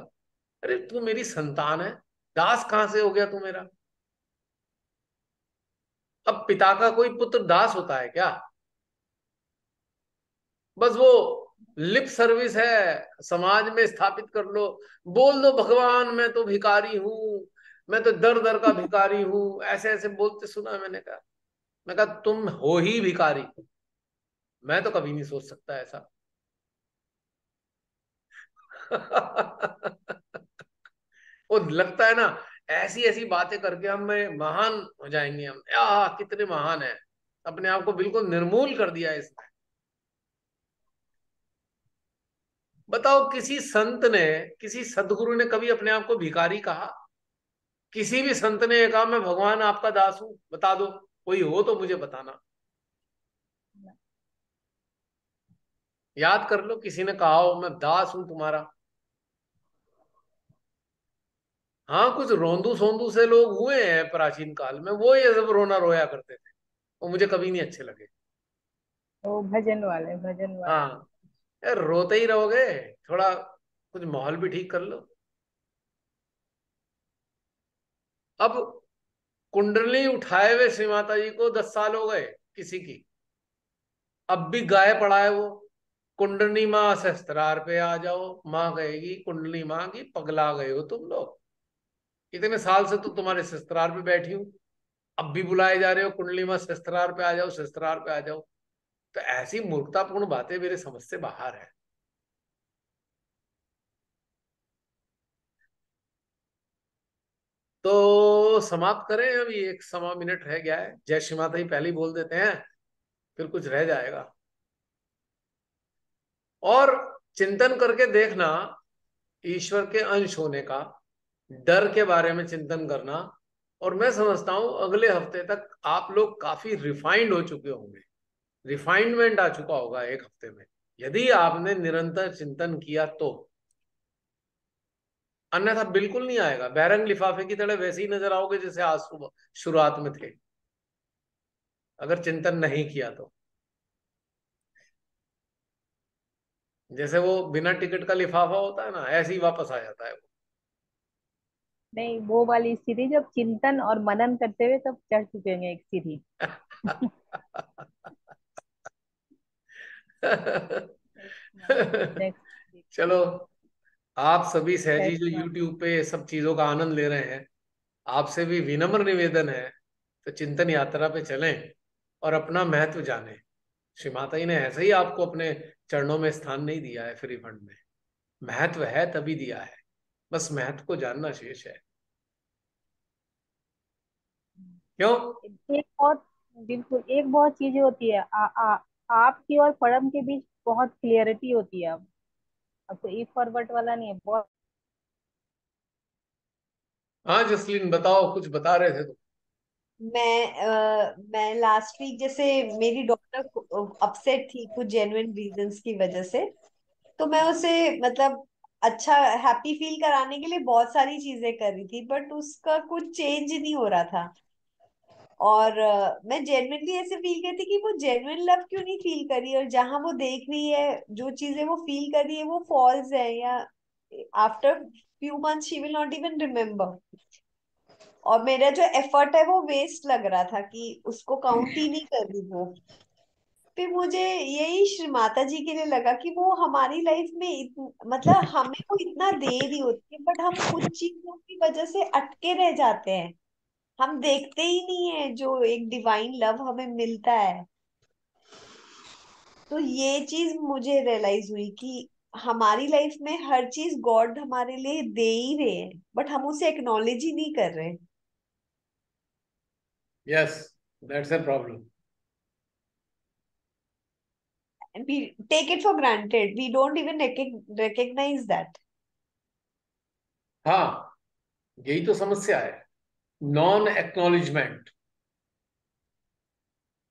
अरे तू मेरी संतान है, दास कहां से हो गया तू मेरा? अब पिता का कोई पुत्र दास होता है क्या? बस वो लिप सर्विस है, समाज में स्थापित कर लो, बोल दो भगवान मैं तो भिखारी हूं, मैं तो दर दर का भिखारी हूं, ऐसे ऐसे बोलते सुना मैंने कहा। मैं कहा तुम हो ही भिखारी, मैं तो कभी नहीं सोच सकता ऐसा। वो लगता है ना, ऐसी ऐसी बातें करके हम में महान हो जाएंगे, हम कितने महान है, अपने आप को बिल्कुल निर्मूल कर दिया है इसने। बताओ किसी संत ने, किसी सदगुरु ने कभी अपने आप को भिखारी कहा? किसी भी संत ने कहा मैं भगवान आपका दास हूं? बता दो, कोई हो तो मुझे बताना। याद कर लो किसी ने कहा हो मैं दास हूं तुम्हारा। हाँ, कुछ रोंदू सोंदू से लोग हुए हैं प्राचीन काल में, वो ये सब रोना रोया करते थे, वो मुझे कभी नहीं अच्छे लगे।
वो भजन वाले, भजन वाले।
हाँ, यार रोते ही रहोगे, थोड़ा कुछ माहौल भी ठीक कर लो। अब कुंडली उठाए हुए श्री माता जी को 10 साल हो गए किसी की, अब भी गाय पड़ा है वो, कुंडली माँ सहस्त्रार पे आ जाओ। माँ कहेगी कुंडली माँ की पगला गए हो तुम लोग, इतने साल से तो तुम्हारे सहस्त्रार पे बैठी हूँ, अब भी बुलाए जा रहे हो कुंडली माँ सहस्त्रार पे आ जाओ, सहस्त्रार पे आ जाओ। तो ऐसी मूर्खतापूर्ण बातें मेरे समझ से बाहर है। तो समाप्त करें, अभी 1 सवा मिनट रह गया है, जय श्री माता ही पहले ही बोल देते हैं, फिर कुछ रह जाएगा। और चिंतन करके देखना ईश्वर के अंश होने का, डर के बारे में चिंतन करना। और मैं समझता हूं अगले हफ्ते तक आप लोग काफी रिफाइंड हो चुके होंगे, रिफाइनमेंट आ चुका होगा 1 हफ्ते में, यदि आपने निरंतर चिंतन किया तो। अन्यथा बिल्कुल नहीं आएगा, बैरंग लिफाफे की तरह वैसे ही नजर आओगे जैसे आज सुबह शुरुआत में थे, अगर चिंतन नहीं किया तो। जैसे वो बिना टिकट का लिफाफा होता है ना, ऐसे ही वापस आ जाता है
नहीं, वो वाली सीढ़ी जब चिंतन और मनन करते हुए तब चढ़ चुके हैं एक सीढ़ी। नेक्स्ट।
चलो, आप सभी सहजी जो
नेक्स्ट।
YouTube पे सब चीजों का आनंद ले रहे हैं, आपसे भी विनम्र निवेदन है, तो चिंतन यात्रा पे चलें और अपना महत्व जानें। श्री माता जी ने ऐसे ही आपको अपने चरणों में स्थान नहीं दिया है फ्री फंड में, महत्व है तभी दिया है, बस महत्व को जानना शेष है। क्यों?
एक बहुत, बिल्कुल एक बहुत चीजें होती है, आपकी और परम के बीच बहुत क्लियरिटी होती है। अब तो ई फॉरवर्ड वाला नहीं है बहुत।
हाँ जसलीन बताओ, कुछ बता रहे थे तुम।
मैं लास्ट वीक जैसे मेरी डॉटर अपसेट थी कुछ जेन्युइन रीजंस की वजह से, तो मैं उसे मतलब अच्छा हैप्पी फील कराने के लिए बहुत सारी चीजें कर रही थी, बट उसका कुछ चेंज नहीं हो रहा था। और मैं जेन्युइनली ऐसे फील करती कि वो जेन्युइन लव क्यों नहीं फील करी, और जहां वो देख रही है जो चीजें वो फील कर रही है वो फॉल्स है, या after few months she will not even remember. और मेरा जो एफर्ट है वो वेस्ट लग रहा था कि उसको काउंट ही नहीं कर रही वो। फिर मुझे यही श्री माता जी के लिए लगा कि वो हमारी लाइफ में मतलब हमें वो इतना दे रही होती है, बट हम कुछ चीजों की वजह से अटके रह जाते हैं, हम देखते ही नहीं है जो एक डिवाइन लव हमें मिलता है। तो ये चीज मुझे रियलाइज हुई कि हमारी लाइफ में हर चीज गॉड हमारे लिए दे ही रहे हैं, बट हम उसे एक्नॉलेज ही नहीं कर रहे।
Yes, that's a problem.
And we take it for granted, we don't even recognize that.
हाँ, यही तो समस्या है, नॉन एक्नॉलेजमेंट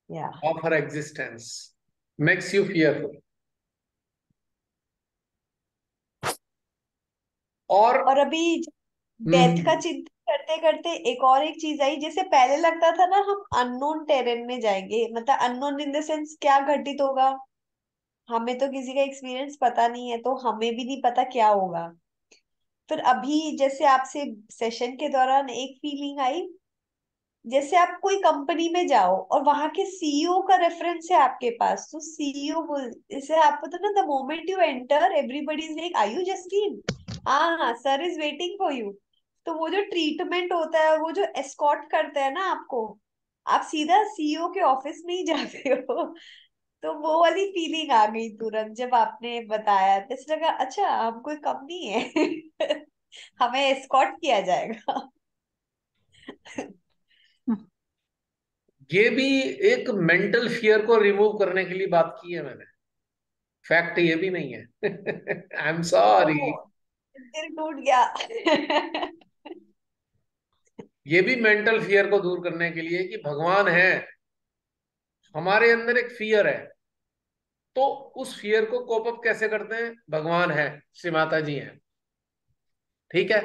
या
of her existence makes you fearful। और
और अभी डेथ का
हम्म,
चिंतन करते करते एक और एक चीज आई, जैसे पहले लगता था ना हम अननोन टेरेन में जाएंगे, मतलब अननोन इन द सेंस क्या घटित होगा, हमें तो किसी का एक्सपीरियंस पता नहीं है, तो हमें भी नहीं पता क्या होगा। फिर अभी जैसे आपसे सेशन के दौरान एक फीलिंग आई, जैसे आप कोई कंपनी में जाओ और वहां के सीईओ का रेफरेंस है आपके पास, तो सीईओ बोल, जैसे आपको तो ना, the moment you enter everybody is like, are you just in, हाँ हाँ sir is waiting for you. तो वो जो ट्रीटमेंट होता है, वो जो एस्कॉर्ट करते हैं ना आपको, आप सीधा सीईओ के ऑफिस में ही जाते हो। तो वो वाली फीलिंग आ गई तुरंत जब आपने बताया, तो इस लगा अच्छा हम कोई कम नहीं है। हमें एस्कॉर्ट किया जाएगा।
ये भी एक मेंटल फियर को रिमूव करने के लिए बात की है मैंने, फैक्ट ये भी नहीं है। I am sorry.
ओ, दिल टूट गया।
ये भी मेंटल फियर को दूर करने के लिए कि भगवान है, हमारे अंदर एक फियर है, तो उस फियर को कोप अप कैसे करते हैं, भगवान है, श्री माता जी हैं, ठीक है।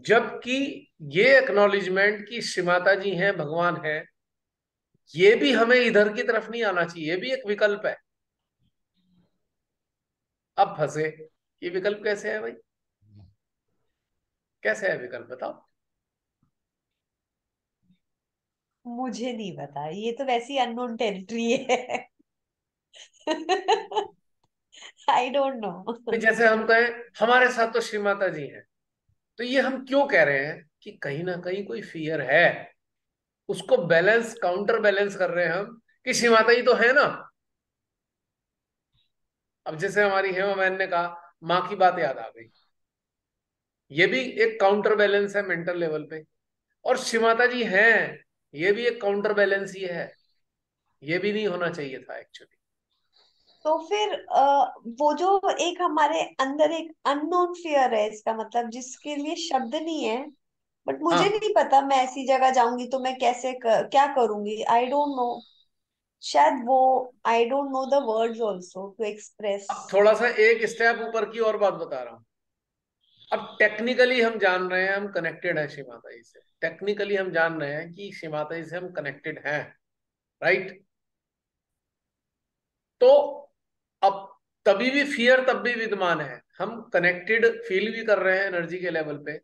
जबकि ये एक्नॉलेजमेंट कि श्री माता जी हैं, भगवान है, ये भी हमें इधर की तरफ नहीं आना चाहिए, ये भी एक विकल्प है। अब फंसे, ये विकल्प कैसे है भाई, कैसे है विकल्प बताओ।
मुझे नहीं पता, ये तो वैसी अननोन टेरिटरी है। आई डोंट
तो
नो।
जैसे हम कहें हमारे साथ तो श्री माता जी हैं, तो ये हम क्यों कह रहे हैं कि कहीं ना कहीं कोई फियर है, उसको बैलेंस, काउंटर बैलेंस कर रहे हैं हम कि श्री माता जी तो है ना। अब जैसे हमारी हेमा बहन ने कहा, माँ की बात याद आ गई, ये भी एक काउंटर बैलेंस है मेंटल लेवल पे। और श्री माता जी हैं, ये भी एक काउंटर बैलेंस ही है, ये भी नहीं होना चाहिए था एक्चुअली।
तो फिर वो जो एक हमारे अंदर एक अननोन फियर है, इसका मतलब जिसके लिए शब्द नहीं है, बट मुझे
हाँ,
नहीं पता मैं ऐसी जगह जाऊंगी तो मैं क्या करूंगी, आई डोंट नो। शायद वो, I don't know the words also to express.
अब थोड़ा सा एक स्टेप ऊपर की और बात बता रहा हूं। अब टेक्निकली हम जान रहे हैं हम कनेक्टेड हैं श्री माता जी से, टेक्निकली हम जान रहे हैं कि श्री माता जी से हम कनेक्टेड हैं, राइट। तो अब तभी भी फियर तब भी विद्यमान है, हम कनेक्टेड फील भी कर रहे हैं एनर्जी के लेवल पे,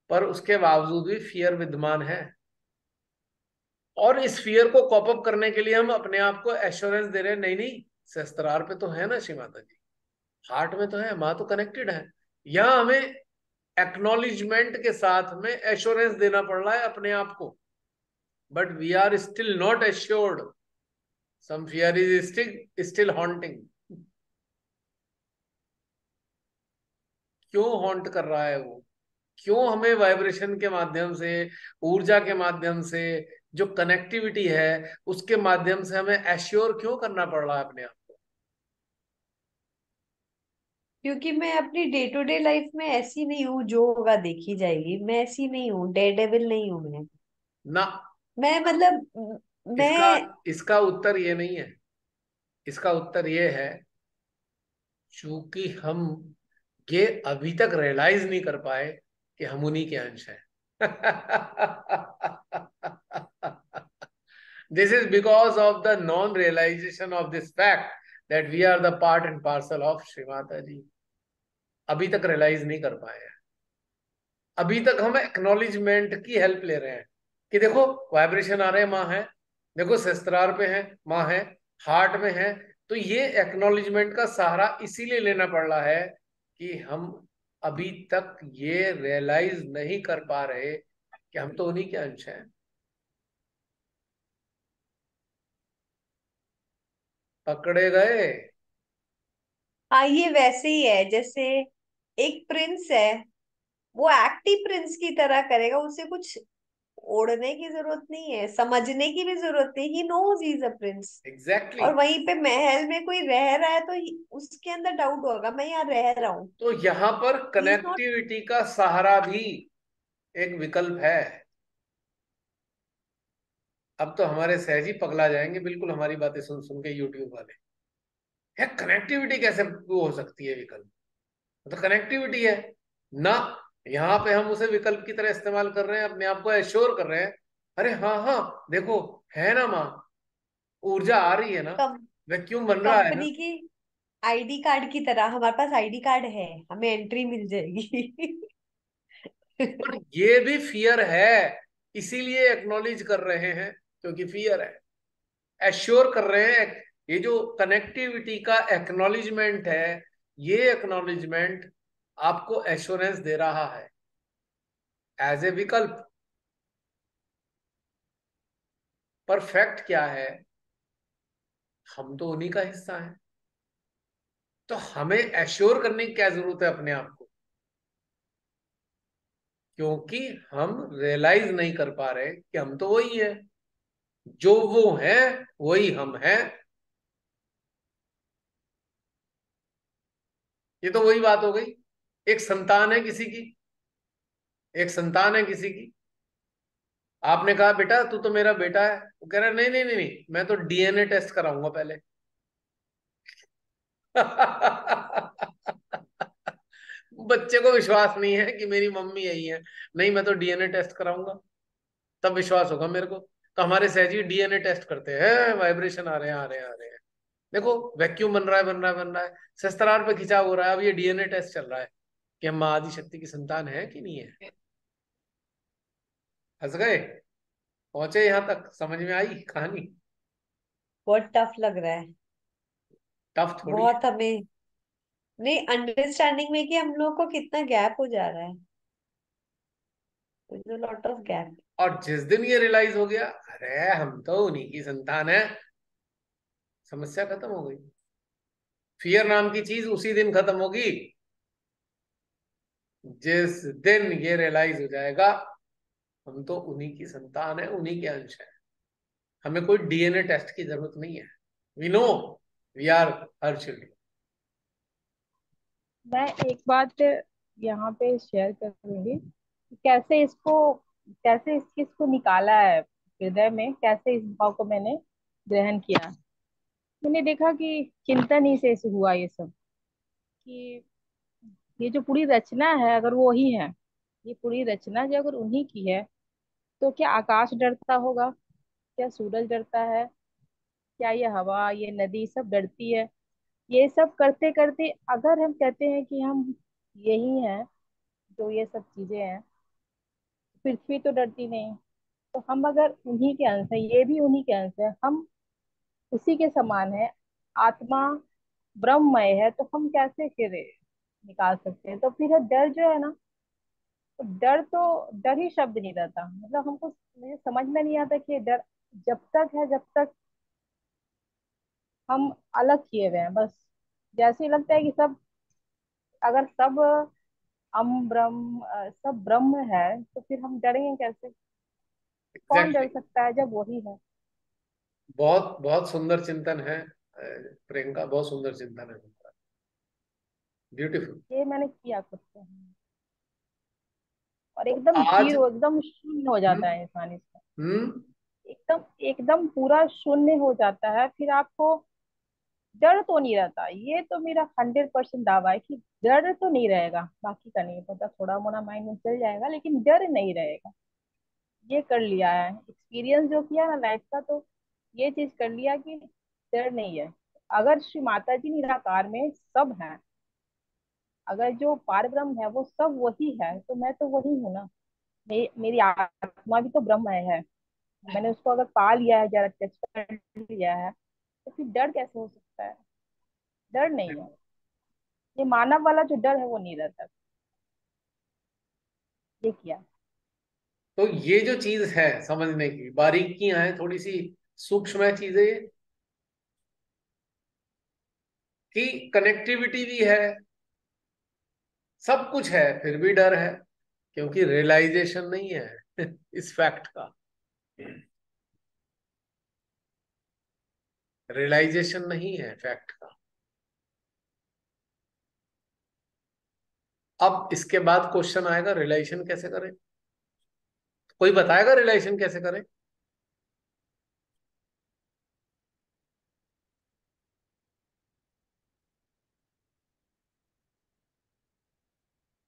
पर उसके बावजूद भी फियर विद्यमान है। और इस फियर को कॉप अप करने के लिए हम अपने आप को एश्योरेंस दे रहे हैं, नहीं नहीं, सहस्त्रार पे तो है ना श्री माता जी, हार्ट में तो है, माँ तो कनेक्टेड है। यहाँ हमें एक्नॉलेजमेंट के साथ में एश्योरेंस देना पड़ रहा है अपने आप को, but we are still not assured, some fear is still haunting. क्यों हॉन्ट कर रहा है वो, क्यों हमें वाइब्रेशन के माध्यम से, ऊर्जा के माध्यम से, जो कनेक्टिविटी है उसके माध्यम से हमें एश्योर क्यों करना पड़ रहा है अपने आप को।
क्योंकि मैं अपनी डे टू डे लाइफ में ऐसी नहीं हूँ, जो होगा देखी जाएगी, मैं ऐसी नहीं हूँ, डेयर डेविल नहीं हूँ मैं।
ना,
मैं मतलब
इसका
मैं
इसका उत्तर ये नहीं है, इसका उत्तर ये है, चूंकि हम ये अभी तक रियलाइज नहीं कर पाए कि हम उन्हीं के अंश हैं। This is because of the non realisation of this fact that we are the part and parcel of Shri Mata ji. अभी तक रियलाइज नहीं कर पाए हैं, अभी तक हम एक्नॉलेजमेंट की हेल्प ले रहे हैं कि देखो वाइब्रेशन आ रहे हैं, माँ है, देखो शस्त्रार पे है, माँ है, हार्ट में है। तो ये एक्नॉलेजमेंट का सहारा इसीलिए लेना पड़ रहा है कि हम अभी तक ये रियलाइज नहीं कर पा रहे कि हम तो उन्हीं के अंश हैं। पकड़े गए।
हाँ, ये वैसे ही है जैसे एक प्रिंस है, वो एक्टिव प्रिंस की तरह करेगा, उसे कुछ ओढ़ने की जरूरत नहीं है, समझने की भी जरूरत नहीं, he knows he is a prince.
Exactly
और
exactly.
वहीं पे महल में कोई रह रहा है तो उसके अंदर डाउट होगा, मैं यहाँ रह रहा हूँ।
तो यहाँ पर
ही इज नॉट।
कनेक्टिविटी का सहारा भी एक विकल्प है। अब तो हमारे सहजी पगला जाएंगे बिल्कुल हमारी बातें सुन सुन के, यूट्यूब वाले। है कनेक्टिविटी कैसे वो हो सकती है विकल्प? तो कनेक्टिविटी है ना, यहाँ पे हम उसे विकल्प की तरह इस्तेमाल कर रहे हैं, अपने आप को एश्योर कर रहे हैं। अरे हाँ हाँ, देखो, है ना माँ, ऊर्जा आ रही है ना,
कम
वैक्यूम बन रहा है ना।
कंपनी की आईडी कार्ड की तरह हमारे पास आईडी कार्ड है, हमें एंट्री मिल जाएगी।
पर ये भी फियर है, इसीलिए एक्नॉलेज कर रहे हैं, क्योंकि फियर है। एश्योर कर रहे हैं। ये जो कनेक्टिविटी का एक्नॉलेजमेंट है, ये एक्नॉलेजमेंट आपको एश्योरेंस दे रहा है एज ए विकल्प। पर फैक्ट क्या है, हम तो उन्हीं का हिस्सा हैं। तो हमें एश्योर करने की क्या जरूरत है अपने आप को? क्योंकि हम रियलाइज नहीं कर पा रहे कि हम तो वही है, जो वो है वही हम हैं। ये तो वही बात हो गई। एक संतान है किसी की, एक संतान है किसी की, आपने कहा बेटा तू तो मेरा बेटा है, वो कह रहा है नहीं नहीं नहीं नहीं, मैं तो डीएनए टेस्ट कराऊंगा पहले। बच्चे को विश्वास नहीं है कि मेरी मम्मी यही है। नहीं, मैं तो डीएनए टेस्ट कराऊंगा, तब विश्वास होगा मेरे को। तो हमारे सहजी डीएनए टेस्ट करते हैं, वाइब्रेशन आ रहे हैं आ रहे हैं आ रहे हैं, देखो वैक्यूम बन रहा है बन रहा है बन रहा है, शस्त्रार पे खिंचाव हो रहा है। अब ये डीएनए टेस्ट चल रहा है कि हम माँ आदि शक्ति की संतान है कि नहीं है। हंस गए? पहुंचे यहां तक? समझ में आई कहानी?
बहुत टफ लग रहा है।
टफ थोड़ी है।
बहुत हमें नहीं अंडरस्टैंडिंग में कि हम लोग को कितना गैप हो जा रहा है, लॉट ऑफ गैप।
और जिस दिन ये रियलाइज हो गया, अरे हम तो उन्हीं की संतान है, समस्या खत्म हो गई। फियर नाम की चीज उसी दिन खत्म होगी जिस दिन ये रियलाइज हो जाएगा हम तो उन्हीं की संतान है, उन्हीं के अंश है। हमें कोई डीएनए टेस्ट की जरूरत नहीं है। We know we are her children.
मैं एक बात यहाँ पे शेयर करूंगी कि कैसे इस चीज को निकाला है हृदय में, कैसे इस भाव को मैंने ग्रहण किया। मैंने देखा कि चिंतन ही से हुआ ये सब, कि ये जो पूरी रचना है अगर वो ही है, ये पूरी रचना जो अगर उन्हीं की है, तो क्या आकाश डरता होगा, क्या सूरज डरता है, क्या ये हवा ये नदी सब डरती है? ये सब करते करते अगर हम कहते हैं कि हम यही हैं जो ये सब चीजें हैं, पृथ्वी तो डरती नहीं। तो हम अगर उन्हीं के अंश हैं, ये भी उन्हीं के अंश है, हम उसी के समान है, आत्मा ब्रह्ममय है, तो हम कैसे फिर निकाल सकते हैं? तो फिर डर जो है ना, तो डर ही शब्द नहीं रहता, मतलब हमको मुझे समझ में नहीं आता कि ये डर जब तक है जब तक हम अलग किए हुए हैं बस। जैसे ही लगता है कि सब, अगर सब सब ब्रह्म है, तो फिर हम डरेंगे कैसे? कौन डर
एग्जैक्टली।
सकता है जब वही है?
बहुत बहुत सुंदर चिंतन है प्रियंका, बहुत सुंदर चिंतन है, ब्यूटीफुल।
ये मैंने किया खुद से, और
तो
एकदम
आज
जीरो, एकदम शून्य हो जाता है इंसान इसमें।
हम्म
एकदम एकदम पूरा शून्य हो जाता है, फिर आपको डर तो नहीं रहता। ये तो मेरा 100% दावा है कि डर तो नहीं रहेगा, बाकी का नहीं पता, थोड़ा मोड़ा माइंड में चल जाएगा लेकिन डर नहीं रहेगा। ये कर लिया है, एक्सपीरियंस जो किया ना लाइफ का, तो ये चीज कर लिया कि डर नहीं है। अगर श्री माता जी निराकार में सब है, अगर जो पार ब्रह्म है वो सब वही है, तो मैं तो वही हूँ ना। मेरी आत्मा भी तो ब्रह्म है। मैंने उसको अगर पा लिया है, जरा टच कर लिया है, तो फिर डर कैसे हो सकता है? डर नहीं है। ये मानव वाला जो डर है वो नहीं रहता। ये किया।
तो ये जो चीज है समझने की, बारीकियां हैं थोड़ी सी, सूक्ष्म है चीजें ये। कि कनेक्टिविटी भी है, सब कुछ है, फिर भी डर है, क्योंकि रियलाइजेशन नहीं है इस फैक्ट का। रियलाइजेशन नहीं है फैक्ट का। अब इसके बाद क्वेश्चन आएगा, रियलाइजेशन कैसे करें? कोई बताएगा रियलाइजेशन कैसे करें?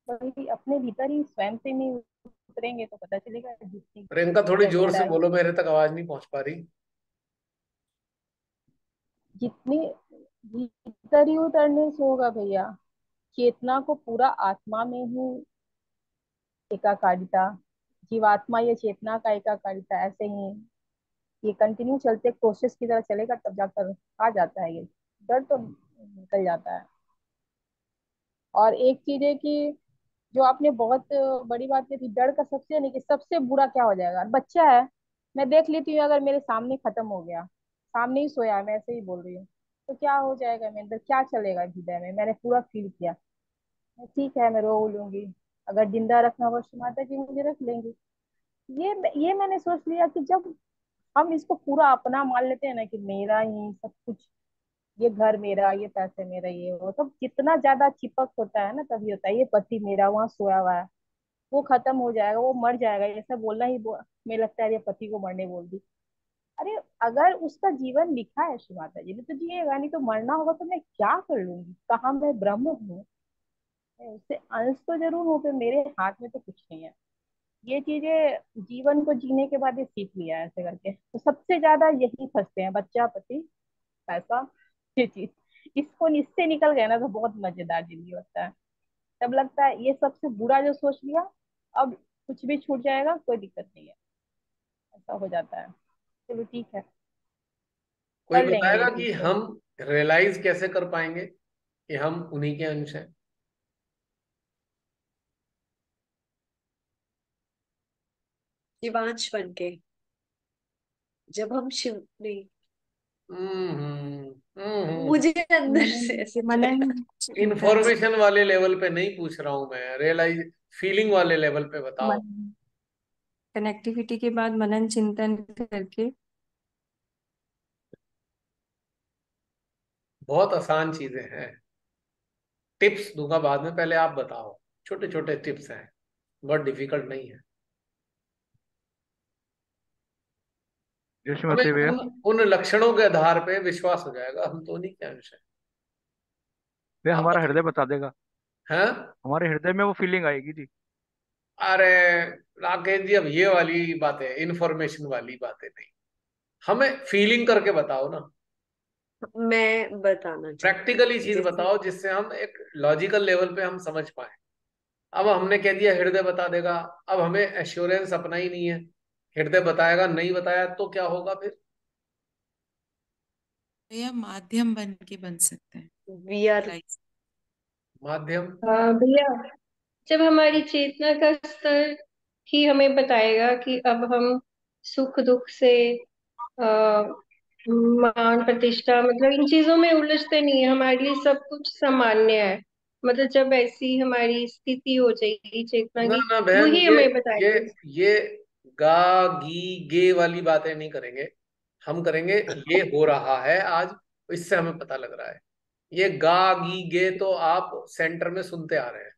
वही अपने भीतर ही स्वयं से नहीं उतरेंगे तो पता चलेगा जितनी
प्रियंका थोड़ी जोर
जगह
से
है,
बोलो, मेरे तक आवाज नहीं पहुंच पा रही।
जितनी भीतर ही उतरने से होगा भैया। चेतना को पूरा आत्मा में ही एकाकारिता, जीवात्मा या चेतना का एकाकारिता, ऐसे ही ये कंटिन्यू चलते प्रोसेस की तरह चलेगा तब जाकर आ जाता है ये। डर तो निकल जाता है। और एक चीज है कि जो आपने बहुत बड़ी बात की थी, डर का सबसे नहीं कि सबसे बुरा क्या हो जाएगा। बच्चा है, मैं देख लेती हूँ अगर मेरे सामने खत्म हो गया, सामने ही सोया है, मैं ऐसे ही बोल रही हूँ, तो क्या हो जाएगा मेरे अंदर, क्या चलेगा हृदय में, मैंने पूरा फील किया। ठीक है मैं रो लूंगी, अगर जिंदा रखना हो तो माता जी मुझे रख लेंगी। ये मैंने सोच लिया कि जब हम इसको पूरा अपना मान लेते हैं ना कि मेरा ही सब कुछ, ये घर मेरा, ये पैसे मेरा, ये वो, तो जितना ज्यादा चिपक होता है ना तभी होता है। ये पति मेरा वहां सोया हुआ है, वो खत्म हो जाएगा, वो मर जाएगा, ये सब बोलना ही में लगता है ये पति को मरने बोल दी। अरे अगर उसका जीवन लिखा है श्री माता जी ने तो जिएगा, नहीं तो मरना होगा तो मैं क्या कर लूंगी, कहाँ मैं ब्रह्म हूँ, मैं उससे अंश तो जरूर हूँ, पे मेरे हाथ में तो कुछ नहीं है। ये चीजें जीवन को जीने के बाद ये सीख लिया है ऐसे करके। तो सबसे ज्यादा यही फंसते हैं, बच्चा, पति, पैसा, ये चीज। इससे निकल गए ना तो बहुत मजेदार जिंदगी होता है। तब लगता है ये सबसे बुरा जो सोच लिया, अब कुछ भी छूट जाएगा, कोई दिक्कत नहीं है, ऐसा हो जाता है। चलो ठीक है,
कोई
कर लेंगे ये
बताएगा
चीज
कि
तो।
हम रियलाइज कैसे कर पाएंगे कि हम उन्हीं के अंश हैं?
शिवांश बन के, जब हम शिव नहीं, मुझे अंदर
मनन
से ऐसे लग
मनन
रहा
चिंतन से।
इंफॉर्मेशन वाले लेवल पे नहीं पूछ रहा हूं मैं, रियलाइज फीलिंग वाले लेवल पे बताओ।
मन कनेक्टिविटी के बाद मनन चिंतन करके।
बहुत आसान चीजें हैं, टिप्स दूंगा बाद में, पहले आप बताओ। छोटे छोटे टिप्स हैं, बहुत डिफिकल्ट नहीं है।
जय
हमें
श्रीमती भैया।
उन लक्षणों के आधार पे विश्वास हो जाएगा हम तो उन्हीं के अंश हैं।
भैया
आप
हमारा हृदय
बताइए।
बता देगा।
हैं?
हमारे हृदय में वो फीलिंग आएगी जी।
अरे राकेश जी, अब ये वाली बातें, इंफॉर्मेशन वाली बातें नहीं, हमें फीलिंग करके बताओ ना।
मैं बताना चाहती हूँ
प्रैक्टिकली चीज
जैसे
बताओ जिससे हम एक लॉजिकल लेवल पे हम समझ पाए। अब हमने कह दिया हृदय बता देगा, अब हमें एश्योरेंस अपना ही नहीं है, हृदय बताएगा, नहीं बताया तो क्या होगा फिर?
या माध्यम बन के बन सकते हैं।
We are,
Right.
माध्यम?
हाँ भैया, जब हमारी चेतना का स्तर ही हमें बताएगा कि अब हम सुख दुख से आ, मान प्रतिष्ठा, मतलब इन चीजों में उलझते नहीं है, हमारे लिए सब कुछ सामान्य है। मतलब जब ऐसी हमारी स्थिति हो जाएगी चेतना
ना
की,
ना बहन,
वही
ये
हमें
ये
बताएगी।
ये गा गी गे वाली बातें नहीं करेंगे। हम करेंगे ये हो रहा है आज, इससे हमें पता लग रहा है। ये गा गी गे तो आप सेंटर में सुनते आ रहे हैं,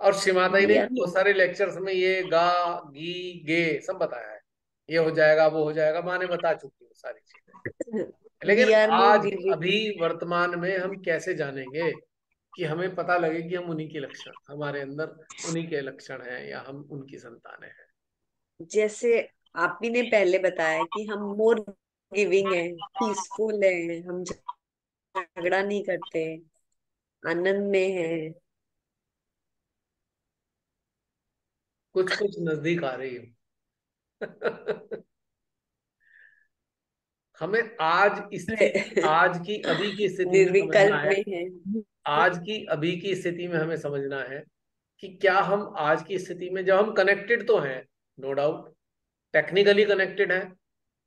और शिमाता जी
वी
ने
आर,
बहुत सारे लेक्चर्स में ये गा गी गे सब बताया है। ये हो जाएगा, वो हो जाएगा, माँ ने बता चुकी है सारी चीजें। लेकिन
वी आर मोर
आज
विविड।
अभी वर्तमान में हम कैसे जानेंगे कि हमें पता लगे कि हम उन्हीं के लक्षण, हमारे अंदर उन्हीं के लक्षण हैं या हम उनकी संतानें हैं?
जैसे आप ही ने पहले बताया कि हम मोर गिविंग है, पीसफुल है, हम झगड़ा नहीं करते, आनंद में है।
कुछ कुछ नजदीक आ रही हो हमें आज स्थिति, आज की अभी की स्थिति में समझना
निर्विकल्प
है।
में है।
आज की अभी की स्थिति में हमें समझना है कि क्या हम आज की स्थिति में, जब हम कनेक्टेड तो हैं, नो डाउट, टेक्निकली कनेक्टेड है,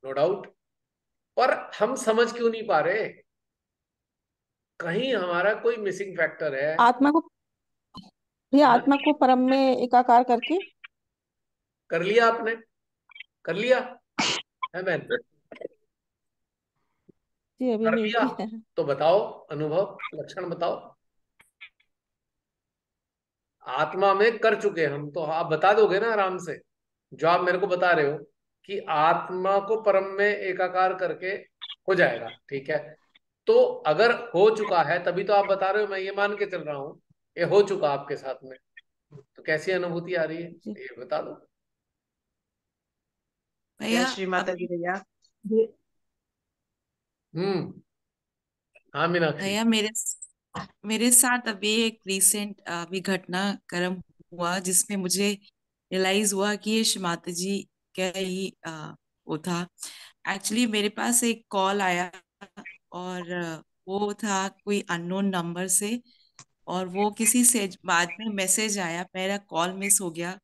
नो डाउट, पर हम समझ क्यों नहीं पा रहे? कहीं हमारा कोई मिसिंग फैक्टर है।
आत्मा को, भैया
हाँ,
आत्मा को परम में एकाकार करके।
कर लिया आपने, कर लिया है बहन,
जी अभी
कर
नहीं
लिया?
किया है।
तो बताओ, अनुभव लक्षण बताओ। आत्मा में कर चुके हम, तो आप बता दोगे ना आराम से, जो आप मेरे को बता रहे हो कि आत्मा को परम में एकाकार करके हो जाएगा, ठीक है। तो अगर हो चुका है तभी तो आप बता रहे हो, मैं ये मान के चल रहा हूं ये हो चुका आपके साथ में, तो कैसी अनुभूति आ रही है
जी
ये बता दो।
जय
भैया
श्री माता दी
अभी
भैया।
हम्म। हाँ मीनाक्षी।
भैया मेरे मेरे साथ अभी एक रिसेंट अभी घटनाक्रम हुआ जिसमें मुझे रियलाइज हुआ कि ये श्री माता जी का ही वो था। एक्चुअली मेरे पास एक कॉल आया और वो था कोई अननोन नंबर से, और वो किसी से बाद में मैसेज आया, मेरा कॉल मिस हो गया।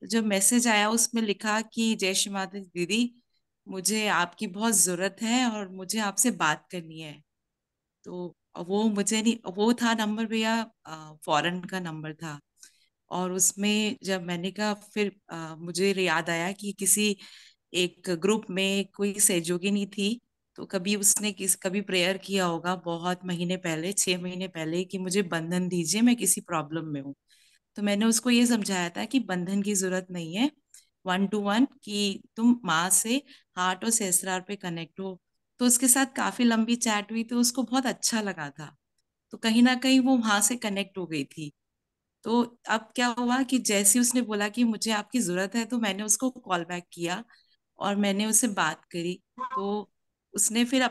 जो मैसेज आया उसमें लिखा कि जय श्री माता दीदी, मुझे आपकी बहुत जरूरत है और मुझे आपसे बात करनी है। तो वो मुझे नहीं, वो था नंबर भैया फॉरेन का नंबर था। और उसमें जब मैंने कहा फिर मुझे याद आया कि किसी एक ग्रुप में कोई सहयोगिनी थी, तो कभी उसने कभी प्रेयर किया होगा बहुत महीने पहले, 6 महीने पहले, कि मुझे बंधन दीजिए, मैं किसी प्रॉब्लम में हूँ। तो मैंने उसको ये समझाया था कि बंधन की जरूरत नहीं है, 1 to 1, कि तुम माँ से हार्ट और सहस्त्रार पे कनेक्ट हो। तो उसके साथ काफी लंबी चैट हुई, तो उसको बहुत अच्छा लगा था। तो कहीं ना कहीं वो वहां से कनेक्ट हो गई थी। तो अब क्या हुआ कि जैसे ही उसने बोला कि मुझे आपकी जरूरत है, तो मैंने उसको कॉल बैक किया और मैंने उससे बात करी। तो उसने फिर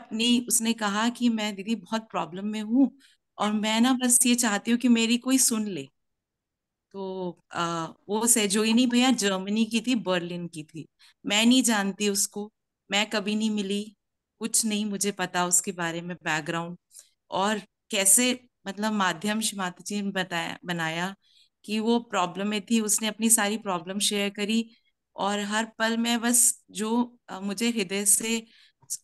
उसने कहा कि मैं दीदी बहुत प्रॉब्लम में हूँ और मैं ना बस ये चाहती हूँ कि मेरी कोई सुन ले। तो वो सेजोइनी भैया जर्मनी की थी, बर्लिन की थी। मैं नहीं जानती उसको, मैं कभी नहीं मिली, कुछ नहीं मुझे पता उसके बारे में बैकग्राउंड। और कैसे मतलब माध्यम माता जी ने बताया बनाया कि वो प्रॉब्लम में थी, उसने अपनी सारी प्रॉब्लम शेयर करी। और हर पल में बस जो मुझे हृदय से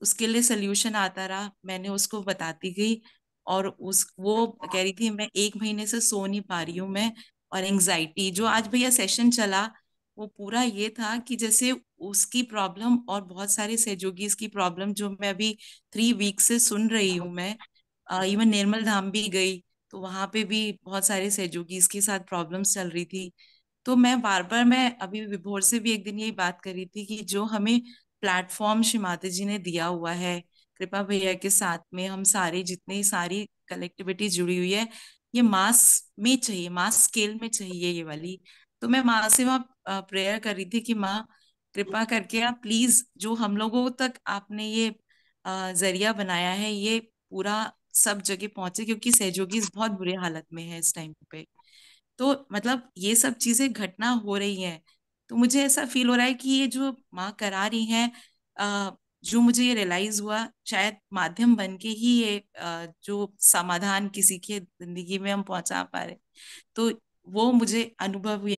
उसके लिए सोल्यूशन आता रहा, मैंने उसको बताती गई। और उस वो कह रही थी मैं 1 महीने से सो नहीं पा रही हूँ मैं, और एंजाइटी। जो आज भैया सेशन चला वो पूरा ये था कि जैसे उसकी प्रॉब्लम और बहुत सारे सहयोगीज की प्रॉब्लम जो मैं अभी 3 वीक से सुन रही हूँ मैं। इवन निर्मल धाम भी गई, तो वहां पे भी बहुत सारे सहयोगीज के साथ प्रॉब्लम्स चल रही थी। तो मैं बार बार, मैं अभी विभोर से भी एक दिन यही बात कर रही थी कि जो हमें प्लेटफॉर्म श्री माता जी ने दिया हुआ है, कृपा भैया के साथ में हम सारे जितने सारी कलेक्टिविटी जुड़ी हुई है, ये मास में चाहिए, मास स्केल में चाहिए ये वाली। तो मैं माँ से वहाँ प्रेयर कर रही थी कि माँ कृपा करके आप प्लीज जो हम लोगों तक आपने ये जरिया बनाया है, ये पूरा सब जगह पहुंचे, क्योंकि सहयोगी बहुत बुरे हालत में है इस टाइम पे। तो मतलब ये सब चीजें घटना हो रही हैं। तो मुझे ऐसा फील हो रहा है कि ये जो माँ करा रही हैं, जो मुझे ये रियलाइज हुआ, शायद माध्यम बन के ही ये जो समाधान किसी के जिंदगी में हम पहुंचा पा रहे। तो वो मुझे अनुभव हुई।